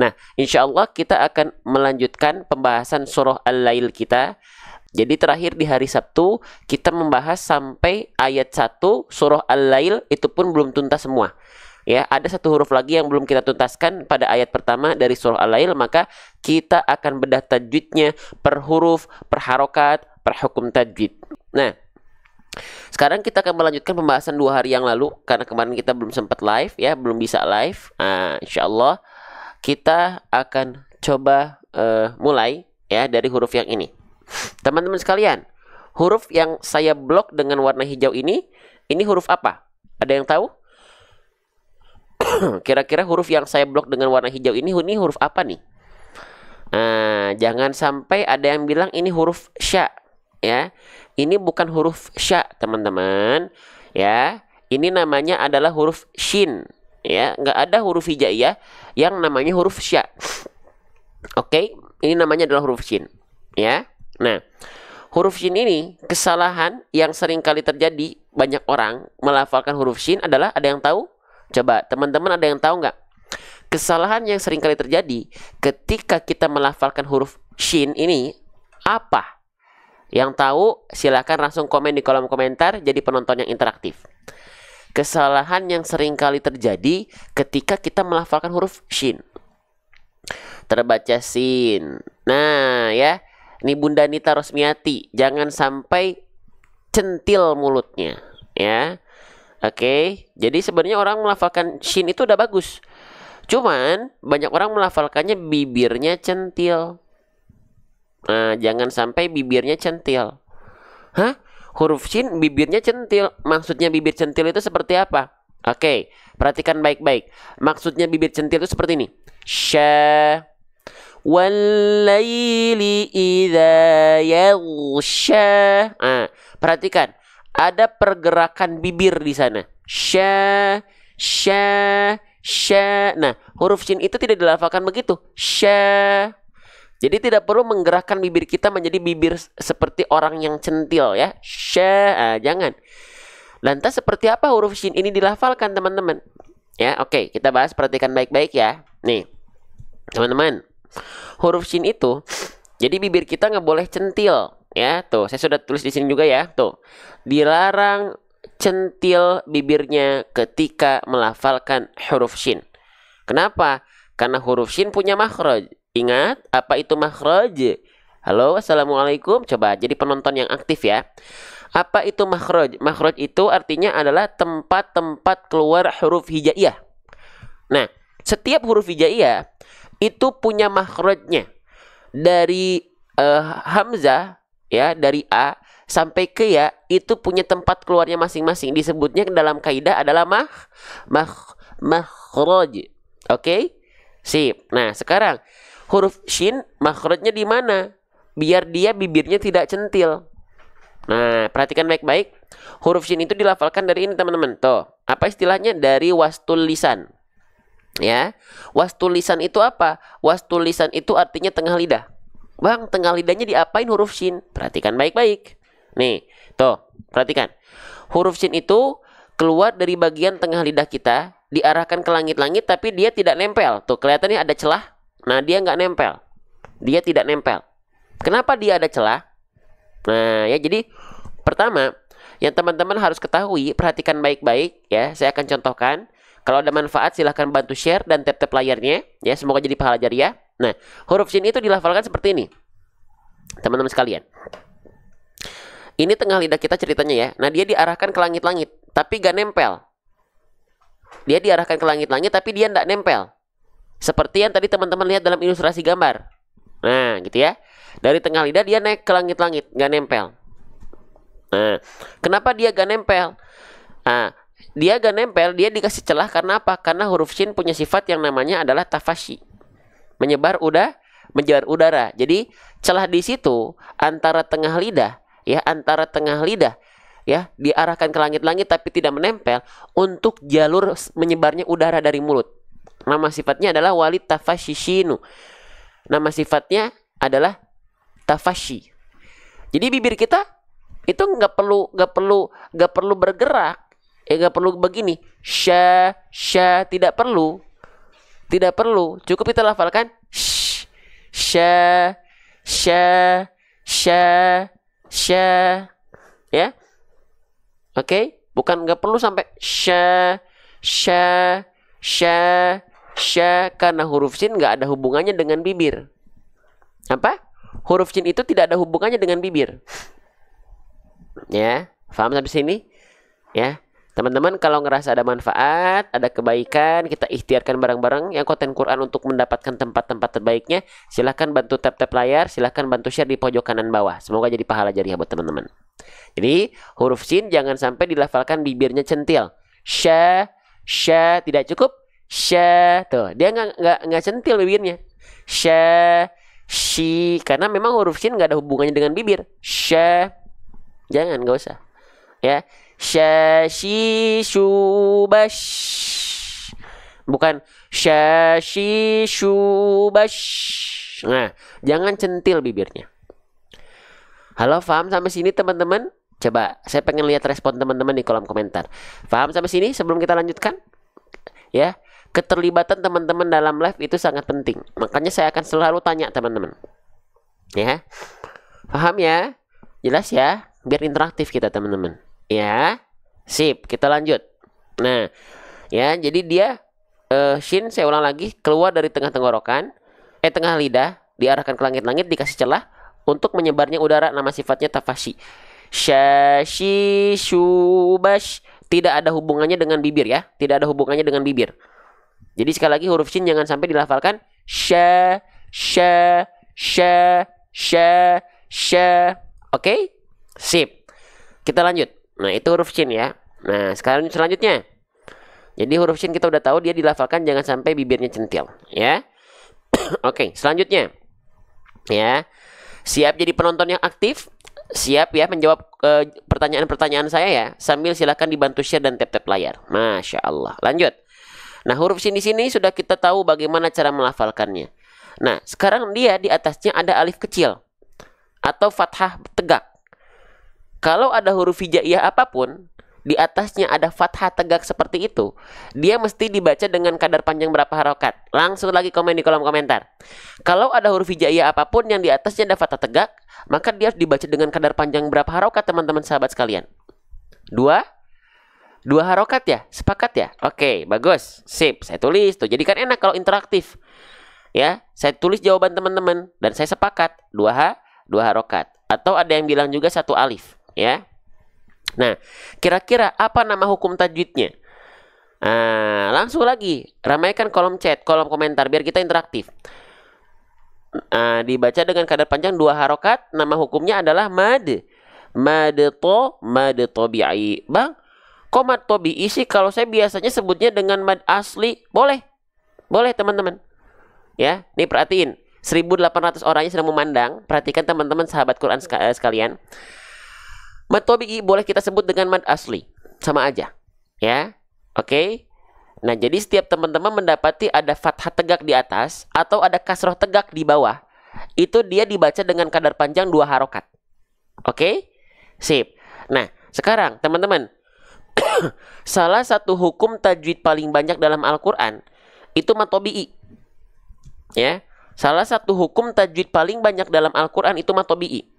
Nah, insya Allah kita akan melanjutkan pembahasan surah Al-Lail kita. Jadi terakhir di hari Sabtu kita membahas sampai ayat 1 surah Al-Lail, itu pun belum tuntas semua. Ya, ada satu huruf lagi yang belum kita tuntaskan pada ayat pertama dari surah Al-Lail, maka kita akan bedah tajwidnya per huruf, per harokat, per hukum tajwid. Nah, sekarang kita akan melanjutkan pembahasan 2 hari yang lalu karena kemarin kita belum sempat live ya, belum bisa live. Nah, insya Allah kita akan coba mulai ya dari huruf yang ini. Teman-teman sekalian, huruf yang saya blok dengan warna hijau ini huruf apa? Ada yang tahu? Kira-kira huruf yang saya blok dengan warna hijau ini huruf apa nih? Nah, jangan sampai ada yang bilang ini huruf sya, ya. Ini bukan huruf sya, teman-teman. Ya, ini namanya adalah huruf shin. Ya, nggak ada huruf hijaiyah yang namanya huruf sya. Oke, ini namanya adalah huruf shin. Ya. Nah, huruf shin ini kesalahan yang sering kali terjadi, banyak orang melafalkan huruf shin adalah, ada yang tahu? Coba teman-teman ada yang tahu nggak? Kesalahan yang sering kali terjadi ketika kita melafalkan huruf shin ini apa? Yang tahu silahkan langsung komen di kolom komentar, jadi penonton yang interaktif. Kesalahan yang sering kali terjadi ketika kita melafalkan huruf shin. Terbaca sin. Nah ya, ini Bunda Nita Rosmiati, jangan sampai centil mulutnya, ya. Oke, jadi sebenarnya orang melafalkan shin itu udah bagus. Cuman banyak orang melafalkannya bibirnya centil. Nah, jangan sampai bibirnya centil. Hah? Huruf shin bibirnya centil. Maksudnya bibir centil itu seperti apa? Oke, perhatikan baik-baik. Maksudnya bibir centil itu seperti ini. Sya wal-laili idza yaghsha. Nah, perhatikan. Ada pergerakan bibir di sana. Sya, sya, sya. Nah, huruf shin itu tidak dilafalkan begitu. Sya. Jadi tidak perlu menggerakkan bibir kita menjadi bibir seperti orang yang centil ya. Sya. Jangan. Lantas seperti apa huruf shin ini dilafalkan, teman-teman? Ya, oke, kita bahas, perhatikan baik-baik ya. Nih, teman-teman. Huruf shin itu, jadi bibir kita nggak boleh centil. Ya, tuh, saya sudah tulis di sini juga ya. Tuh, dilarang centil bibirnya ketika melafalkan huruf shin. Kenapa? Karena huruf shin punya makhraj. Ingat, apa itu makhraj? Halo, assalamualaikum. Coba jadi penonton yang aktif ya. Apa itu makhraj? Makhraj itu artinya adalah tempat-tempat keluar huruf hijaiyah. Nah, setiap huruf hijaiyah itu punya makhrajnya. Dari hamzah ya, dari A sampai ke ya, itu punya tempat keluarnya masing-masing. Disebutnya dalam kaidah adalah makhraj. Oke? Sip. Nah, sekarang huruf shin makhrajnya di mana? Biar dia bibirnya tidak centil. Nah, perhatikan baik-baik. Huruf shin itu dilafalkan dari ini, teman-teman. Tuh, apa istilahnya? Dari wastul lisan. Ya. Wastul lisan itu apa? Wastul lisan itu artinya tengah lidah. Bang, tengah lidahnya diapain huruf shin? Perhatikan baik-baik. Nih, tuh, perhatikan. Huruf shin itu keluar dari bagian tengah lidah kita, diarahkan ke langit-langit, tapi dia tidak nempel. Tuh, kelihatannya ada celah. Nah, dia nggak nempel. Dia tidak nempel. Kenapa dia ada celah? Nah, ya, jadi pertama, yang teman-teman harus ketahui, perhatikan baik-baik ya. Saya akan contohkan. Kalau ada manfaat, silahkan bantu share dan tap-tap layarnya. Ya, semoga jadi pahala jariah. Nah, huruf shin itu dilafalkan seperti ini, teman-teman sekalian. Ini tengah lidah kita ceritanya ya. Nah, dia diarahkan ke langit-langit, tapi gak nempel. Dia diarahkan ke langit-langit, tapi dia gak nempel. Seperti yang tadi teman-teman lihat dalam ilustrasi gambar. Nah, gitu ya. Dari tengah lidah dia naik ke langit-langit, gak nempel. Nah, kenapa dia gak nempel? Nah, dia gak nempel, dia dikasih celah karena apa? Karena huruf shin punya sifat yang namanya adalah tafashi. Menyebar udara. Jadi celah di situ antara tengah lidah ya, diarahkan ke langit-langit tapi tidak menempel untuk jalur menyebarnya udara dari mulut. Nama sifatnya adalah walid tafashishinu. Nama sifatnya adalah tafashi. Jadi bibir kita itu nggak perlu bergerak, nggak perlu begini, sya, tidak perlu. Tidak perlu, cukup kita lafalkan sya, sya, sya, sya, ya. Oke, bukan nggak perlu sampai sya, sya, sya, sya, karena huruf shin nggak ada hubungannya dengan bibir. Apa? Huruf shin itu tidak ada hubungannya dengan bibir. Ya, paham sampai sini? Ya. Teman-teman, kalau ngerasa ada manfaat, ada kebaikan, kita ikhtiarkan bareng-bareng yang konten Quran untuk mendapatkan tempat-tempat terbaiknya, silahkan bantu tap-tap layar, silahkan bantu share di pojok kanan bawah. Semoga jadi pahala jariah buat teman-teman. Jadi, huruf shin jangan sampai dilafalkan bibirnya centil. Sya, sya, tidak cukup. Sya, tuh, dia nggak centil bibirnya. Sya, shi, karena memang huruf shin nggak ada hubungannya dengan bibir. Sya, jangan, nggak usah. Ya. Syashishubash, bukan syashishubash. Nah, jangan centil bibirnya. Halo, paham sampai sini teman-teman? Coba, saya pengen lihat respon teman-teman di kolom komentar. Paham sampai sini sebelum kita lanjutkan? Ya, keterlibatan teman-teman dalam live itu sangat penting. Makanya saya akan selalu tanya teman-teman. Ya, paham ya? Jelas ya? Biar interaktif kita teman-teman. Ya, sip, kita lanjut. Nah, ya, jadi dia shin, saya ulang lagi, keluar dari tengah tenggorokan, tengah lidah, diarahkan ke langit-langit, dikasih celah untuk menyebarnya udara. Nama sifatnya tafashi. Syashi shubash, tidak ada hubungannya dengan bibir ya, tidak ada hubungannya dengan bibir. Jadi sekali lagi huruf shin jangan sampai dilafalkan sya, sya, sya, sya, sya. Oke, sip. Kita lanjut. Nah, itu huruf shin ya. Nah, sekarang selanjutnya. Jadi huruf shin kita udah tahu dia dilafalkan jangan sampai bibirnya centil, ya. Oke, selanjutnya. Ya. Siap jadi penonton yang aktif? Siap ya menjawab pertanyaan-pertanyaan saya ya. Sambil silakan dibantu share dan tap-tap layar. Masya Allah. Lanjut. Nah, huruf shin di sini sudah kita tahu bagaimana cara melafalkannya. Nah, sekarang dia di atasnya ada alif kecil atau fathah tegak. Kalau ada huruf hijaiyah apapun, di atasnya ada fathah tegak seperti itu, dia mesti dibaca dengan kadar panjang berapa harokat. Langsung lagi komen di kolom komentar. Kalau ada huruf hijaiyah apapun yang di atasnya ada fathah tegak, maka dia harus dibaca dengan kadar panjang berapa harokat teman-teman sahabat sekalian? Dua harokat ya? Sepakat ya? Oke, bagus. Sip, saya tulis tuh. Jadi kan enak kalau interaktif. Ya, saya tulis jawaban teman-teman dan saya sepakat. Dua harokat. Atau ada yang bilang juga satu alif. Ya, nah, kira-kira apa nama hukum tajwidnya? Nah, langsung lagi ramaikan kolom chat, kolom komentar biar kita interaktif. Dibaca dengan kadar panjang 2 harokat. Nama hukumnya adalah mad tabi'i. Bang, kok mad tabi'i sih? Kalau saya biasanya sebutnya dengan mad asli. Boleh teman-teman. Ya, nih perhatiin, 1.800 orangnya sedang memandang. Perhatikan teman-teman sahabat Quran sekalian. Mad tabi'i boleh kita sebut dengan mad asli. Sama aja. Ya. Oke. Nah, jadi setiap teman-teman mendapati ada fathah tegak di atas atau ada kasroh tegak di bawah, itu dia dibaca dengan kadar panjang 2 harokat. Oke? Sip. Nah, sekarang teman-teman, salah satu hukum tajwid paling banyak dalam Al-Quran itu mad tabi'i. Ya. Salah satu hukum tajwid paling banyak dalam Al-Quran itu mad tabi'i.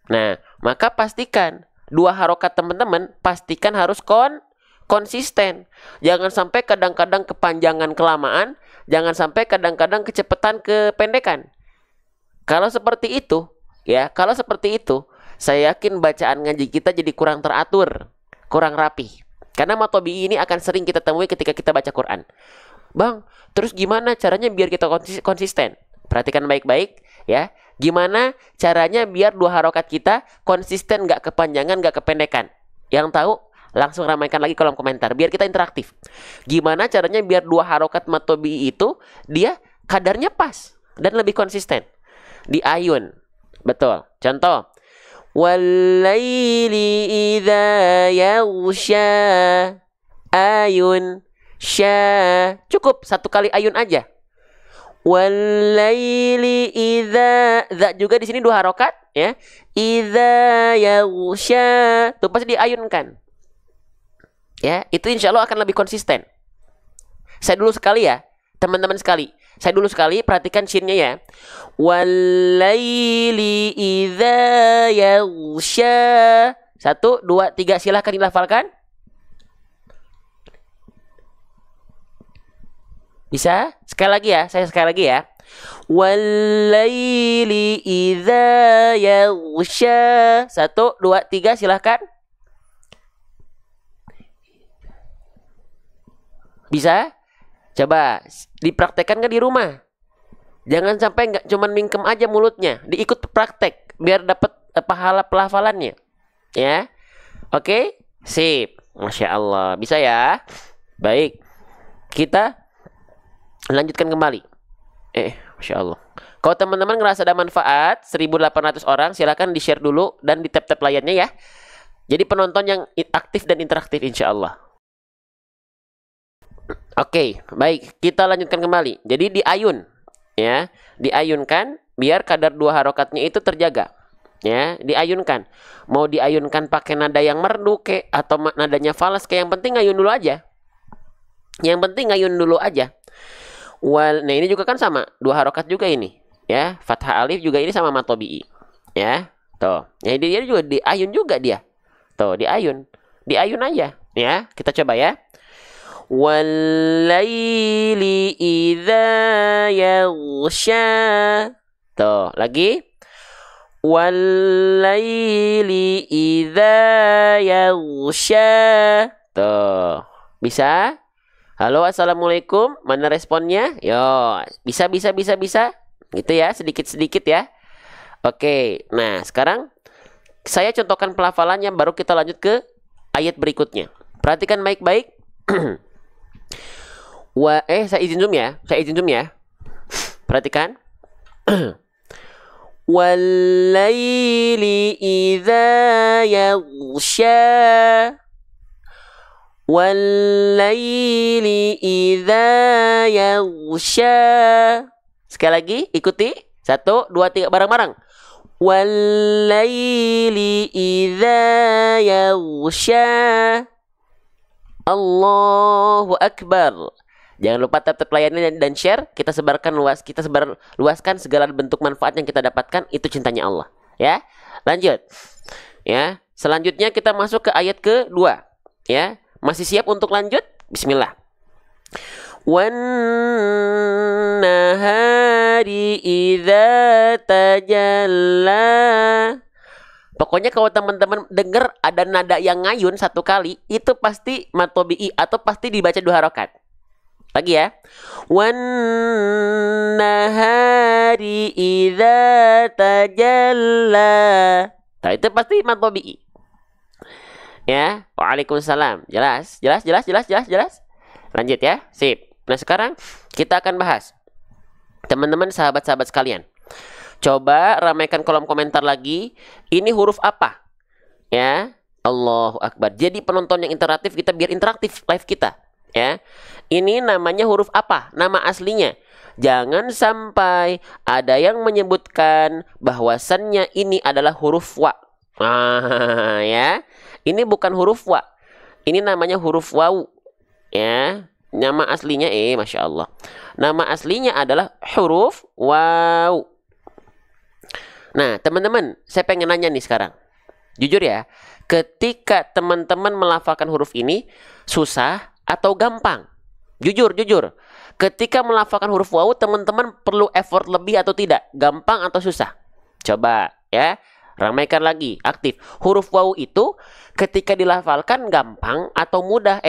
Nah, maka pastikan 2 harokat teman-teman, pastikan harus konsisten. Jangan sampai kadang-kadang kepanjangan kelamaan, jangan sampai kadang-kadang kecepatan kependekan. Kalau seperti itu, saya yakin bacaan ngaji kita jadi kurang teratur, kurang rapi. Karena mad tabi'i ini akan sering kita temui ketika kita baca Quran. Bang, terus gimana caranya biar kita konsisten? Perhatikan baik-baik ya. Gimana caranya biar 2 harokat kita konsisten, gak kepanjangan, gak kependekan? Yang tahu langsung ramaikan lagi kolom komentar biar kita interaktif. Gimana caranya biar 2 harokat mad tabi'i itu dia kadarnya pas dan lebih konsisten? Di ayun. Betul. Contoh. Wal-laili idza yaghsha. Ayun sya. Cukup 1 kali ayun aja. Wal-laili idza, za juga di sini 2 harokat ya. Idza yaghsha, tuh pasti diayunkan. Ya, itu insya Allah akan lebih konsisten. Saya dulu sekali ya, teman-teman sekali. Saya dulu sekali, perhatikan shinnya ya. Walaili idza yaghsha. 1, 2, 3, silahkan dilafalkan. Bisa? Sekali lagi ya, saya sekali lagi ya. Walaili idza yaghsha. 1, 2, 3, silahkan. Bisa? Coba dipraktekkan kan di rumah. Jangan sampai nggak cuman mingkem aja mulutnya, diikut praktek biar dapat pahala pelafalannya. Ya. Oke? Sip. Masya Allah. Bisa ya? Baik. Kita lanjutkan kembali. Masya Allah. Kalau teman-teman ngerasa ada manfaat 1.800 orang, silakan di-share dulu dan di tap-tap layarnya ya. Jadi penonton yang aktif dan interaktif insya Allah. Oke, baik. Kita lanjutkan kembali. Jadi diayun, ya, diayunkan biar kadar 2 harokatnya itu terjaga, ya, diayunkan. Mau diayunkan pakai nada yang merdu ke atau nadanya falas ke, yang penting ayun dulu aja. Yang penting ayun dulu aja. Nah ini juga kan sama, 2 harokat juga ini, ya. Fathah alif juga ini sama matobi'i, ya. Tuh, ya dia juga diayun juga dia. Tuh, diayun aja, ya. Kita coba ya. Walaili idza yaghsha. Tuh, lagi. Walaili idza yaghsha. Tuh. Bisa? Halo, assalamualaikum. Mana responnya? Yo, bisa. Gitu ya, sedikit-sedikit ya. Oke. Nah, sekarang saya contohkan pelafalannya, baru kita lanjut ke ayat berikutnya. Perhatikan baik-baik. Saya izin zoom ya. Perhatikan. Walaili idza yaghsha. Walaili idza yaghsha. Sekali lagi, ikuti. 1, 2, 3, bareng-bareng. Walaili idza yaghsha. Allahu Akbar. Jangan lupa tap layarnya dan share. Kita luaskan segala bentuk manfaat yang kita dapatkan. Itu cintanya Allah. Ya, lanjut. Ya, selanjutnya kita masuk ke ayat kedua. Ya, masih siap untuk lanjut? Bismillah. Wan nahari idza tajalla. Pokoknya kalau teman-teman dengar ada nada yang ngayun 1 kali, itu pasti matobi'i atau pasti dibaca 2 harokat. Lagi ya. Wan nahari idza tajalla. Nah, itu pasti matobi'i. Ya. Waalaikumsalam. Jelas? Lanjut ya. Sip. Nah, sekarang kita akan bahas. Teman-teman, sahabat-sahabat sekalian, coba ramaikan kolom komentar lagi. Ini huruf apa? Ya. Allahu Akbar. Jadi penonton yang interaktif, kita biar interaktif live kita. Ya. Ini namanya huruf apa? Nama aslinya. Jangan sampai ada yang menyebutkan bahwasannya ini adalah huruf wa. Ya. Ini bukan huruf wa. Ini namanya huruf wawu. Ya. Nama aslinya Masya Allah. Nama aslinya adalah huruf wawu. Nah, teman-teman, saya pengen nanya nih sekarang. Jujur ya, ketika teman-teman melafalkan huruf ini susah atau gampang? Jujur. Ketika melafalkan huruf wawu, teman-teman perlu effort lebih atau tidak? Gampang atau susah? Coba ya, ramaikan lagi, aktif. Huruf wawu itu ketika dilafalkan gampang atau mudah?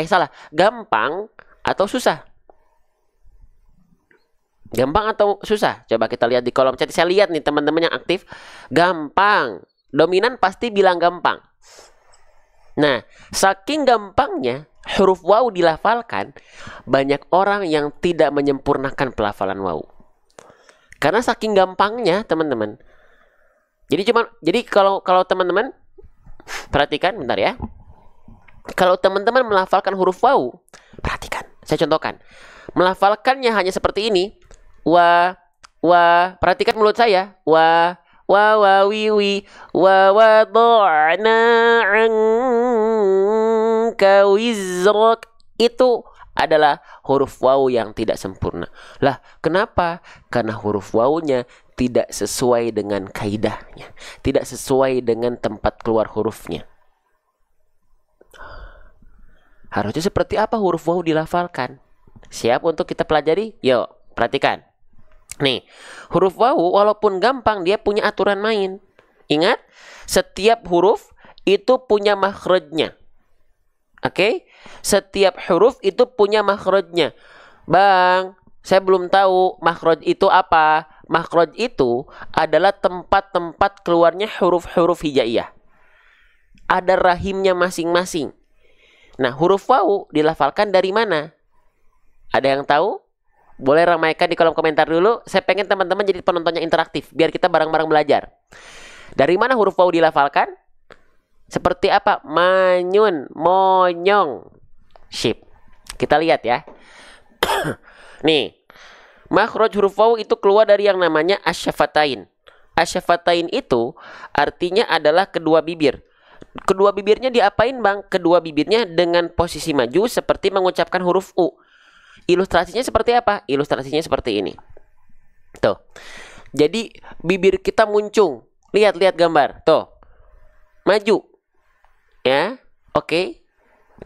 Gampang atau susah? Gampang atau susah? Coba kita lihat di kolom chat. Saya lihat nih teman-teman yang aktif. Gampang. Dominan pasti bilang gampang. Nah, saking gampangnya huruf wawu dilafalkan, banyak orang yang tidak menyempurnakan pelafalan wawu. Karena saking gampangnya, teman-teman. Jadi kalau teman-teman perhatikan bentar ya. Kalau teman-teman melafalkan huruf wawu, perhatikan. Saya contohkan. Melafalkannya hanya seperti ini. Perhatikan mulut saya. Wiwi wada'na anka wizrak. Itu adalah huruf wawu yang tidak sempurna. Lah, kenapa? Karena huruf wawunya tidak sesuai dengan kaidahnya, tidak sesuai dengan tempat keluar hurufnya. Harusnya seperti apa huruf wawu dilafalkan? Siap untuk kita pelajari? Yuk, perhatikan. Nih, huruf wawu walaupun gampang, dia punya aturan main. Ingat, setiap huruf itu punya makhrajnya. Oke? Setiap huruf itu punya makhrajnya. Bang, saya belum tahu makhraj itu apa. Makhraj itu adalah tempat-tempat keluarnya huruf-huruf hijaiyah. Ada rahimnya masing-masing. Nah, huruf wawu dilafalkan dari mana? Ada yang tahu? Boleh ramaikan di kolom komentar dulu. Saya pengen teman-teman jadi penontonnya interaktif, biar kita bareng-bareng belajar. Dari mana huruf wawu dilafalkan? Seperti apa? Manyun, monyong. Sip. Kita lihat ya. Nih, makhraj huruf wawu itu keluar dari yang namanya asyafatain. Asyafatain itu artinya adalah kedua bibir. Kedua bibirnya diapain, Bang? Kedua bibirnya dengan posisi maju seperti mengucapkan huruf U. Ilustrasinya seperti apa? Ilustrasinya seperti ini. Tuh. Jadi bibir kita muncung. Lihat gambar. Tuh. Maju. Ya. Oke.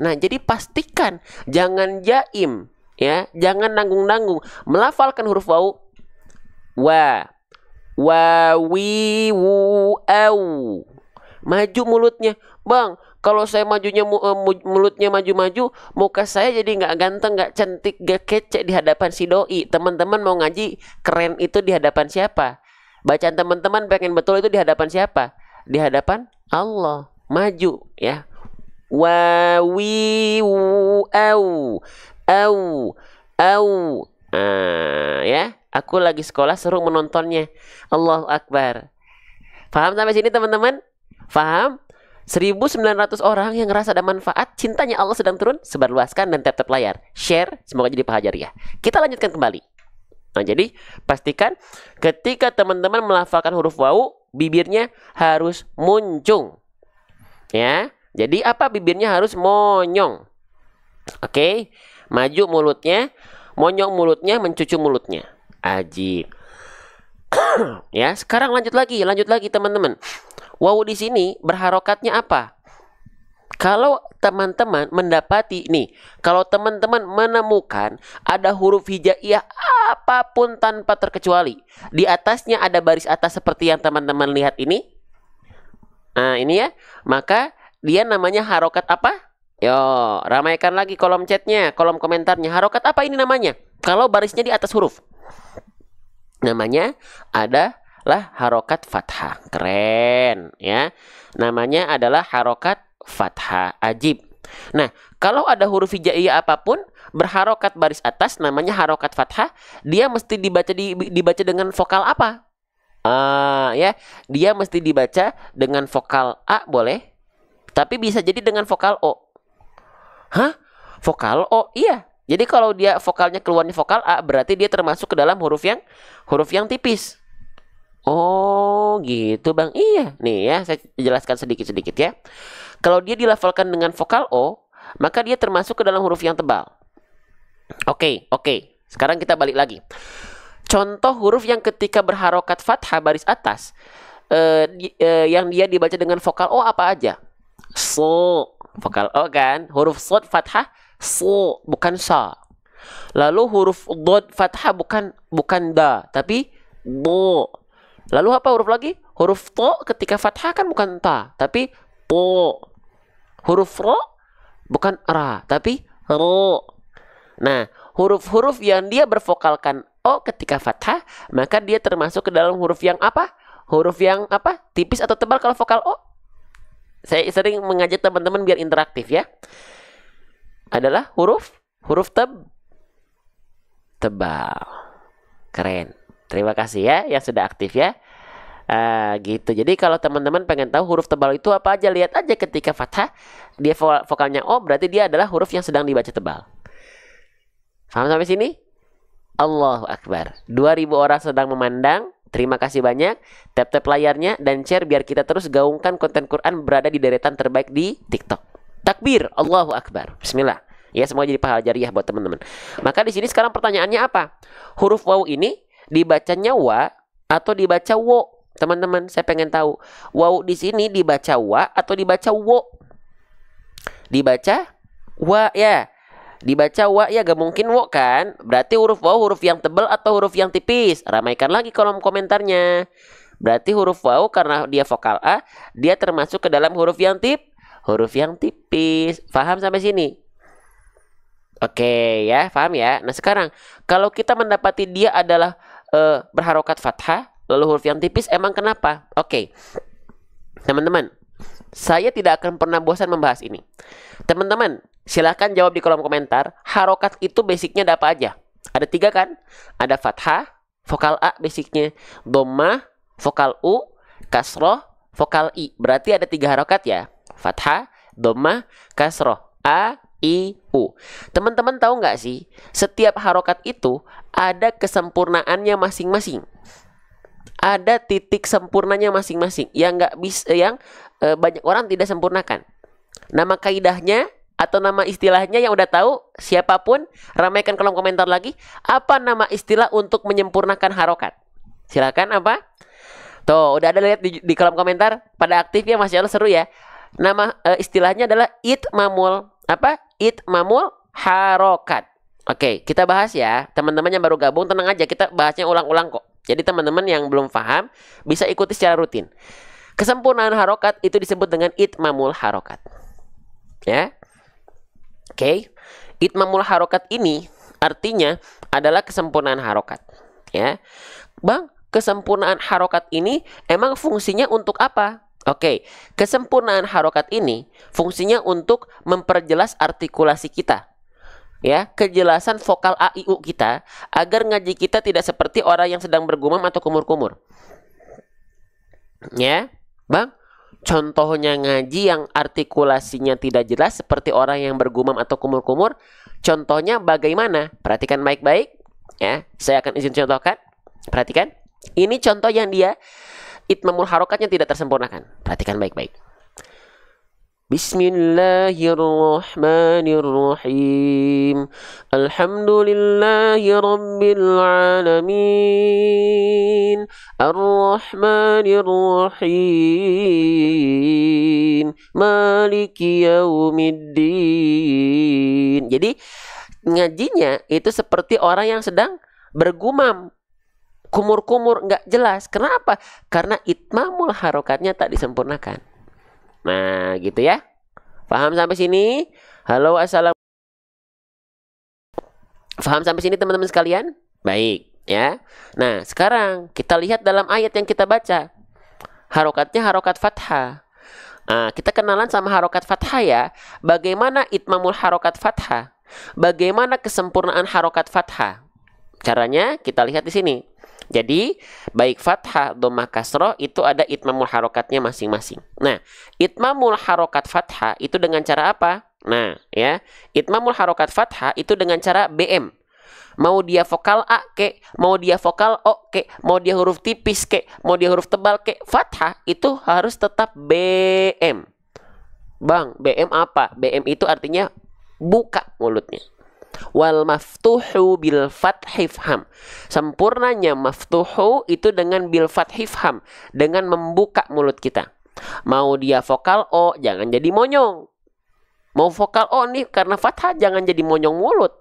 Nah, jadi pastikan jangan jaim, ya. Jangan nanggung-nanggung melafalkan huruf wawu. Wa. Wi, wu, au. Maju mulutnya. Bang, kalau saya majunya mulutnya maju-maju, muka saya jadi nggak ganteng, nggak cantik, nggak kece di hadapan si doi. Teman-teman mau ngaji keren itu di hadapan siapa? Bacaan teman-teman pengen betul itu di hadapan siapa? Di hadapan Allah. Maju ya. Wa wi wu au. Au. Ya. Aku lagi sekolah seru menontonnya. Allahu Akbar. Paham sampai sini teman-teman? Paham? 1.900 orang yang ngerasa ada manfaat, cintanya Allah sedang turun, sebarluaskan dan tap-tap layar. Share, semoga jadi pahala jariah. Kita lanjutkan kembali. Nah, jadi pastikan ketika teman-teman melafalkan huruf wawu, bibirnya harus muncung. Ya. Jadi apa? Bibirnya harus monyong. Oke. Maju mulutnya, monyong mulutnya, mencucu mulutnya. Ajib. Ya, sekarang lanjut lagi teman-teman. Wawu di sini berharokatnya apa? Kalau teman-teman mendapati nih, kalau teman-teman menemukan ada huruf hijaiyah apapun tanpa terkecuali, di atasnya ada baris atas seperti yang teman-teman lihat ini. Nah, ini ya. Maka dia namanya harokat apa? Yo, ramaikan lagi kolom chatnya, kolom komentarnya. Harokat apa ini namanya? Kalau barisnya di atas huruf. Namanya adalah harokat fathah. Keren ya. Namanya adalah harokat fathah. Ajib. Nah, kalau ada huruf hijaiyah apapun berharokat baris atas namanya harokat fathah, dia mesti dibaca dengan vokal apa? Ya, dia mesti dibaca dengan vokal A boleh, tapi bisa jadi dengan vokal O. Hah? Vokal O? Iya. Jadi kalau dia vokalnya keluarnya vokal A, berarti dia termasuk ke dalam huruf yang tipis. Oh, gitu Bang. Iya. Nih ya, saya jelaskan sedikit-sedikit ya. Kalau dia dilafalkan dengan vokal O, maka dia termasuk ke dalam huruf yang tebal. Oke. Sekarang kita balik lagi. Contoh huruf yang ketika berharokat fathah baris atas, yang dia dibaca dengan vokal O apa aja? So, vokal O kan? Huruf sod fathah, so, bukan sa. Lalu huruf dod fathah bukan da, tapi do. Lalu apa huruf lagi? Huruf to ketika fathah kan bukan ta, tapi to. Huruf ro bukan ra, tapi ro. Nah, huruf-huruf yang dia bervokalkan O ketika fathah, maka dia termasuk ke dalam huruf yang apa? Huruf yang apa? Tipis atau tebal kalau vokal O? Saya sering mengajak teman-teman biar interaktif ya. Adalah huruf tebal. Keren. Terima kasih ya yang sudah aktif ya. Gitu. Jadi kalau teman-teman pengen tahu huruf tebal itu apa aja, lihat aja ketika fathah dia vokalnya O, berarti dia adalah huruf yang sedang dibaca tebal. Paham sampai sini? Allahu Akbar. 2.000 orang sedang memandang. Terima kasih banyak. Tap-tap layarnya dan share biar kita terus gaungkan konten Quran berada di deretan terbaik di TikTok. Takbir, Allahu Akbar. Bismillah. Ya, semua jadi pahala jariah buat teman-teman. Maka di sini sekarang pertanyaannya apa? Huruf waw ini dibacanya wa atau dibaca wo? Teman-teman, saya pengen tahu. Waw di sini dibaca wa atau dibaca wo? Dibaca wa ya. Dibaca wa ya, gak mungkin wo kan? Berarti huruf waw huruf yang tebal atau huruf yang tipis? Ramaikan lagi kolom komentarnya. Berarti huruf waw karena dia vokal A, dia termasuk ke dalam huruf yang tipis. Paham sampai sini? Oke ya, paham ya. Nah sekarang kalau kita mendapati dia adalah berharokat fathah, lalu huruf yang tipis, emang kenapa? Oke, teman-teman, saya tidak akan pernah bosan membahas ini. Teman-teman, silahkan jawab di kolom komentar. Harokat itu basicnya ada apa aja? Ada 3 kan? Ada fathah, vokal A basicnya, dhammah, vokal U, kasroh, vokal I. Berarti ada 3 harokat ya. Fathah, dhammah, kasroh, A, I, U. Teman-teman tahu nggak sih? Setiap harokat itu ada kesempurnaannya masing-masing. Ada titik sempurnanya masing-masing. Yang nggak bisa, banyak orang tidak sempurnakan. Nama kaidahnya atau nama istilahnya yang udah tahu, siapapun ramaikan kolom komentar lagi. Apa nama istilah untuk menyempurnakan harokat? Silakan apa? Tuh, udah ada lihat di kolom komentar. Pada aktif ya, Masya Allah, seru ya. Nama istilahnya adalah itmamul apa? Itmamul harokat. Oke, kita bahas ya. Teman-teman yang baru gabung tenang aja, kita bahasnya ulang-ulang kok. Jadi teman-teman yang belum paham bisa ikuti secara rutin. Kesempurnaan harokat itu disebut dengan itmamul harokat. Ya. Oke. Itmamul harokat ini artinya adalah kesempurnaan harokat. Ya. Bang, kesempurnaan harokat ini emang fungsinya untuk apa? Oke, kesempurnaan harokat ini fungsinya untuk memperjelas artikulasi kita. Ya, kejelasan vokal A, I, U kita, agar ngaji kita tidak seperti orang yang sedang bergumam atau kumur-kumur. Ya, Bang, contohnya ngaji yang artikulasinya tidak jelas seperti orang yang bergumam atau kumur-kumur, contohnya bagaimana? Perhatikan baik-baik. Ya, saya akan izin contohkan. Perhatikan. Ini contoh yang dia itmamul harokatnya tidak tersempurnakan. Perhatikan baik-baik. Bismillahirrahmanirrahim. Alhamdulillahi rabbil alamin. Ar-Rahmanir-Rahim. Maliki yaumiddin. Jadi ngajinya itu seperti orang yang sedang bergumam, kumur-kumur, nggak jelas. Kenapa? Karena itmamul harokatnya tak disempurnakan. Nah, gitu ya. Paham sampai sini? Halo, assalamualaikum. Paham sampai sini teman-teman sekalian? Baik, ya. Nah, sekarang kita lihat dalam ayat yang kita baca. Harokatnya harokat fathah. Nah, kita kenalan sama harokat fathah ya. Bagaimana itmamul harokat fathah? Bagaimana kesempurnaan harokat fathah? Caranya kita lihat di sini. Jadi, baik fathah, dhammah, kasroh itu ada itmamul harokatnya masing-masing. Nah, itmamul harokat fathah itu dengan cara apa? Nah, ya, itmamul harokat fathah itu dengan cara BM. Mau dia vokal A ke, mau dia vokal O ke, mau dia huruf tipis ke, mau dia huruf tebal ke, fathah itu harus tetap BM. Bang, BM apa? BM itu artinya buka mulutnya. Wal maftuhu bil fathi fham. Sempurnanya maftuhu itu dengan bil fathi fham, dengan membuka mulut kita. Mau dia vokal O, jangan jadi monyong. Mau vokal O nih karena fathah, jangan jadi monyong mulut.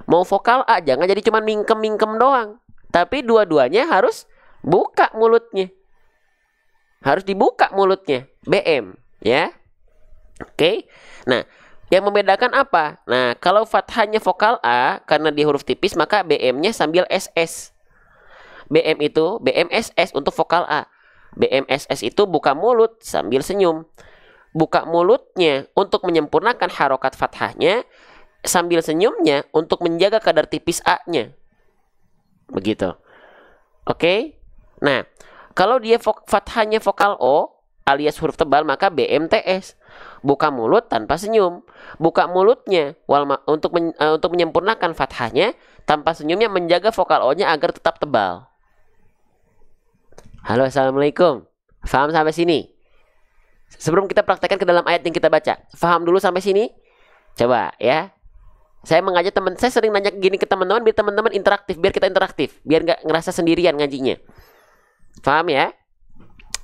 Mau vokal A, jangan jadi cuma mingkem-mingkem doang. Tapi dua-duanya harus buka mulutnya. Harus dibuka mulutnya. BM, ya. Oke. Nah, yang membedakan apa? Nah, kalau fathahnya vokal A karena dia huruf tipis, maka BM-nya sambil SS. BM itu BMSS untuk vokal A. BMSS itu buka mulut sambil senyum. Buka mulutnya untuk menyempurnakan harokat fathahnya, sambil senyumnya untuk menjaga kadar tipis A-nya. Begitu. Oke? Nah, kalau dia fathahnya vokal O alias huruf tebal, maka BMTS. Buka mulut tanpa senyum. Buka mulutnya untuk menyempurnakan fathahnya, tanpa senyumnya menjaga vokal O-nya agar tetap tebal. Halo, assalamualaikum. Faham sampai sini? Sebelum kita praktekkan ke dalam ayat yang kita baca, faham dulu sampai sini? Coba ya. Saya mengajak saya sering nanya gini ke teman-teman biar teman-teman interaktif, biar kita interaktif, biar nggak ngerasa sendirian ngajinya. Paham ya?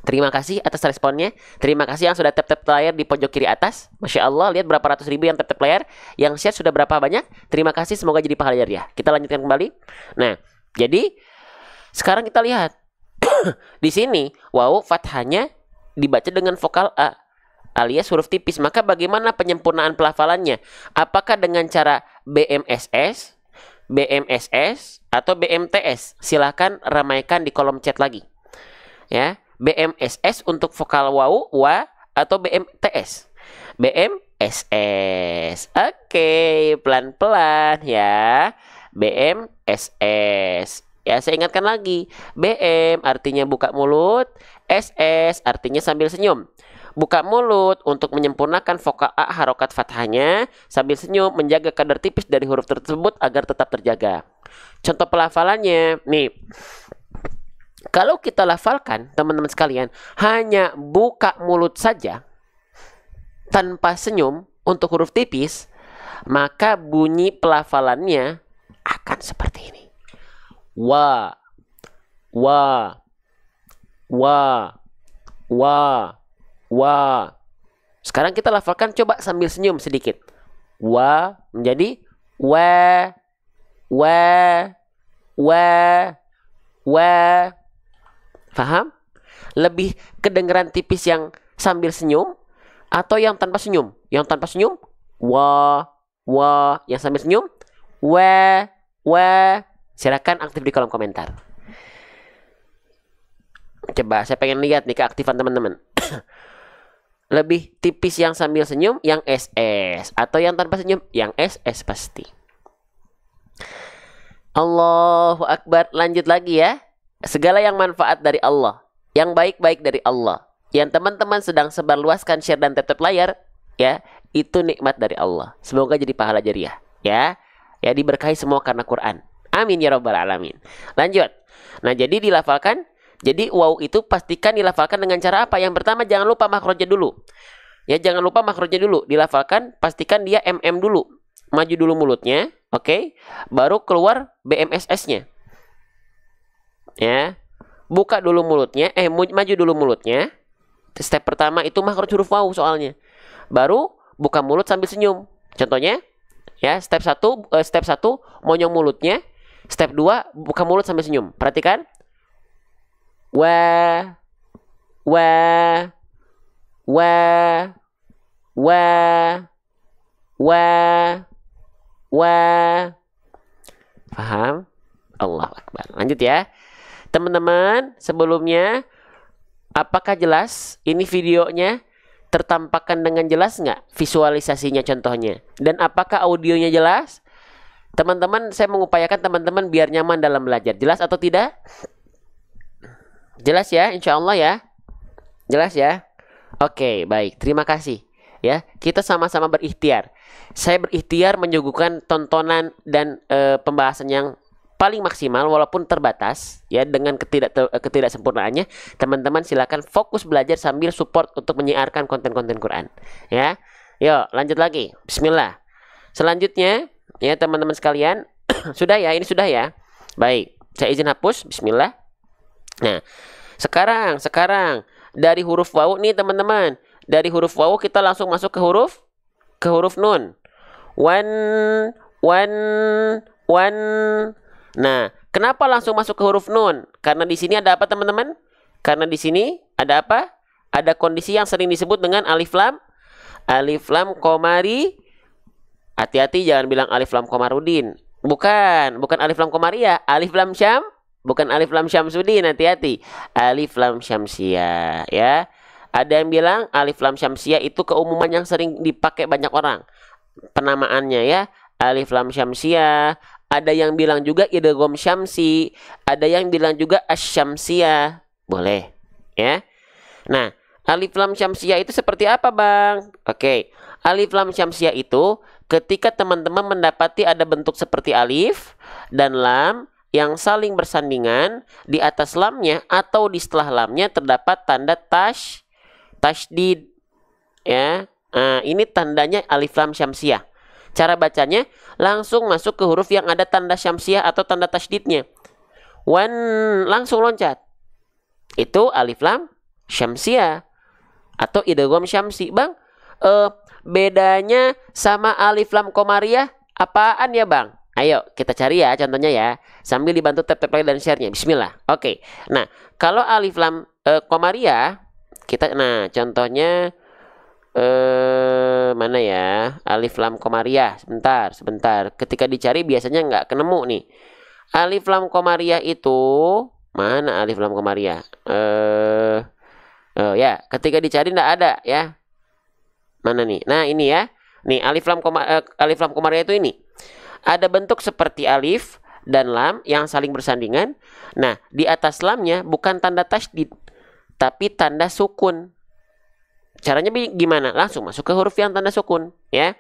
Terima kasih atas responnya. Terima kasih yang sudah tap-tap layar di pojok kiri atas. Masya Allah, lihat berapa ratus ribu yang tap-tap layar. Yang share sudah berapa banyak. Terima kasih, semoga jadi pahala jariah. Kita lanjutkan kembali. Nah, jadi sekarang kita lihat. Di sini, waw fathahnya dibaca dengan vokal A alias huruf tipis. Maka bagaimana penyempurnaan pelafalannya? Apakah dengan cara BMSS, BMSS, atau BMTS? Silahkan ramaikan di kolom chat lagi. Ya, BMSS untuk vokal waw, wa, atau BMTS? BMSS. Oke, pelan-pelan ya. BMSS. Ya, saya ingatkan lagi. BM artinya buka mulut, SS artinya sambil senyum. Buka mulut untuk menyempurnakan vokal A harokat fathahnya, sambil senyum menjaga kadar tipis dari huruf tersebut agar tetap terjaga. Contoh pelafalannya, nih. Kalau kita lafalkan, teman-teman sekalian, hanya buka mulut saja, tanpa senyum untuk huruf tipis, maka bunyi pelafalannya akan seperti ini. Wa, wa, wa, wa. Wa. Sekarang kita lafalkan coba sambil senyum sedikit. Wa menjadi wa, wa, wa, wa. Paham? Lebih kedengeran tipis yang sambil senyum atau yang tanpa senyum? Yang tanpa senyum wa, wa. Yang sambil senyum wa, wa. Silakan aktif di kolom komentar. Coba saya pengen lihat nih keaktifan teman-teman. Lebih tipis yang sambil senyum, yang SS, atau yang tanpa senyum, yang SS pasti. Allahu Akbar. Lanjut lagi ya. Segala yang manfaat dari Allah, yang baik-baik dari Allah, yang teman-teman sedang sebarluaskan share dan tap-tap layar, ya, itu nikmat dari Allah. Semoga jadi pahala jariah, ya. Ya, diberkahi semua karena Quran. Amin ya rabbal alamin. Lanjut. Nah, jadi dilafalkan. Jadi waw itu pastikan dilafalkan dengan cara apa? Yang pertama jangan lupa makhrajnya dulu. Ya, jangan lupa makhrajnya dulu. Dilafalkan, pastikan dia MM dulu. Maju dulu mulutnya, oke? Baru keluar BMSS-nya. Ya. Buka dulu mulutnya, maju dulu mulutnya. Step pertama itu makhraj huruf waw soalnya. Baru buka mulut sambil senyum. Contohnya, ya, step 1 monyong mulutnya. Step 2 buka mulut sambil senyum. Perhatikan. Wa, wa, wa, wa, wa, wa. Paham? Allahu Akbar. Lanjut ya. Teman-teman, sebelumnya apakah jelas ini videonya tertampakkan dengan jelas nggak visualisasinya contohnya? Dan apakah audionya jelas? Teman-teman, saya mengupayakan teman-teman biar nyaman dalam belajar. Jelas atau tidak? Jelas ya, insya Allah ya. Jelas ya. Oke, baik. Terima kasih. Ya, kita sama-sama berikhtiar. Saya berikhtiar menyuguhkan tontonan dan pembahasan yang paling maksimal walaupun terbatas ya dengan ketidaksempurnaannya. Teman-teman silakan fokus belajar sambil support untuk menyiarkan konten-konten Quran. Ya. Yuk, lanjut lagi. Bismillah. Selanjutnya, ya teman-teman sekalian, sudah ya, ini sudah ya. Baik, saya izin hapus. Bismillah. Nah, sekarang dari huruf waw nih teman-teman. Dari huruf waw kita langsung masuk ke huruf nun. Wan. Nah, kenapa langsung masuk ke huruf nun? Karena di sini ada apa teman-teman? Karena di sini ada apa? Ada kondisi yang sering disebut dengan alif lam komari. Hati-hati jangan bilang alif lam komarudin. Bukan alif lam komaria, alif lam syam. Bukan alif lam syamsuddin, hati-hati. Alif lam syamsiyah, ya. Ada yang bilang alif lam syamsiyah itu keumuman yang sering dipakai banyak orang. Penamaannya ya, alif lam syamsiyah. Ada yang bilang juga idgham syamsi, ada yang bilang juga asyamsiyah. Boleh, ya. Nah, alif lam syamsiyah itu seperti apa, Bang? Oke. Alif lam syamsiyah itu ketika teman-teman mendapati ada bentuk seperti alif dan lam yang saling bersandingan, di atas lamnya atau di setelah lamnya terdapat tanda tasydid, ya. Nah, ini tandanya alif lam syamsiyah. Cara bacanya langsung masuk ke huruf yang ada tanda syamsiah atau tanda tasydidnya. Wan, langsung loncat. Itu alif lam syamsiah atau idgham syamsi. Bang, bedanya sama alif lam komariah apaan ya bang? Ayo kita cari ya contohnya ya, sambil dibantu tap like dan share-nya. Bismillah. Oke. Nah, kalau alif lam komariah kita, nah contohnya mana ya, alif lam komariah. Sebentar. Ketika dicari biasanya nggak ketemu nih. Alif lam komariah itu mana alif lam komariah? Ya, ketika dicari nggak ada ya. Mana nih? Nah ini ya. Nih alif lam komariah itu ini. Ada bentuk seperti alif dan lam yang saling bersandingan. Nah di atas lamnya bukan tanda tasydid, tapi tanda sukun. Caranya gimana? Langsung masuk ke huruf yang tanda sukun ya.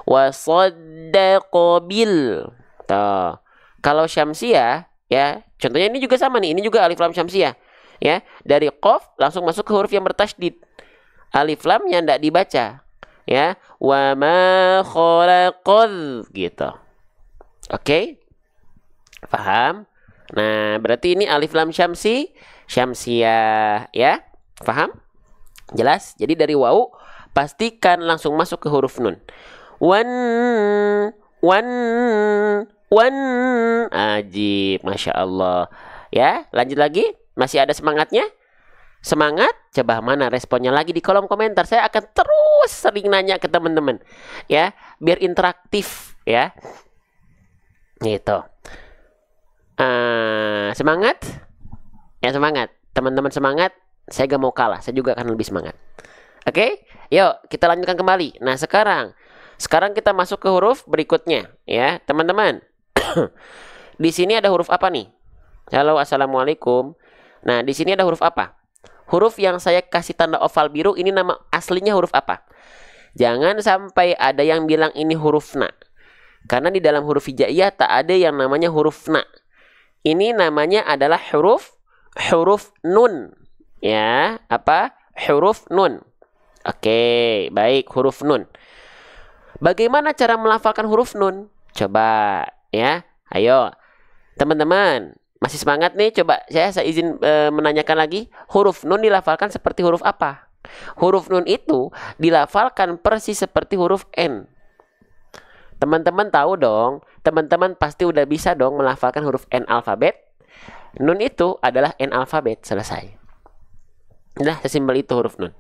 Wasaddaqo bil. Tuh. Kalau syamsiah ya, contohnya ini juga sama nih. Ini juga alif lam syamsiah ya. Dari qaf langsung masuk ke huruf yang bertasydid. Alif lamnya tidak dibaca ya. Wa ma khalaqadz gitu. Oke? Paham? Nah, berarti ini alif lam syamsiah ya. Paham? Jelas? Jadi dari wau pastikan langsung masuk ke huruf nun. Wan. Ajib, Masya Allah. Ya, lanjut lagi. Masih ada semangatnya? Semangat? Coba mana responnya lagi di kolom komentar. Saya akan terus sering nanya ke teman-teman. Ya, biar interaktif ya. Gitu. Semangat? Ya semangat. Teman-teman semangat. Saya gak mau kalah, saya juga akan lebih semangat. Oke, yuk kita lanjutkan kembali. Nah sekarang kita masuk ke huruf berikutnya, ya teman-teman. Di sini ada huruf apa nih? Halo, assalamualaikum. Nah di sini ada huruf apa? Huruf yang saya kasih tanda oval biru ini nama aslinya huruf apa? Jangan sampai ada yang bilang ini huruf na. Karena di dalam huruf hijaiyah tak ada yang namanya huruf na. Ini namanya adalah huruf nun. Ya, apa? Huruf nun. Oke, baik, huruf nun. Bagaimana cara melafalkan huruf nun? Coba, ya. Ayo, teman-teman, masih semangat nih? Coba saya izin menanyakan lagi. Huruf nun dilafalkan seperti huruf apa? Huruf nun itu dilafalkan persis seperti huruf N. Teman-teman tahu dong, teman-teman pasti udah bisa dong melafalkan huruf N alfabet. Nun itu adalah N alfabet, selesai. Nah, sesimpel itu huruf nun.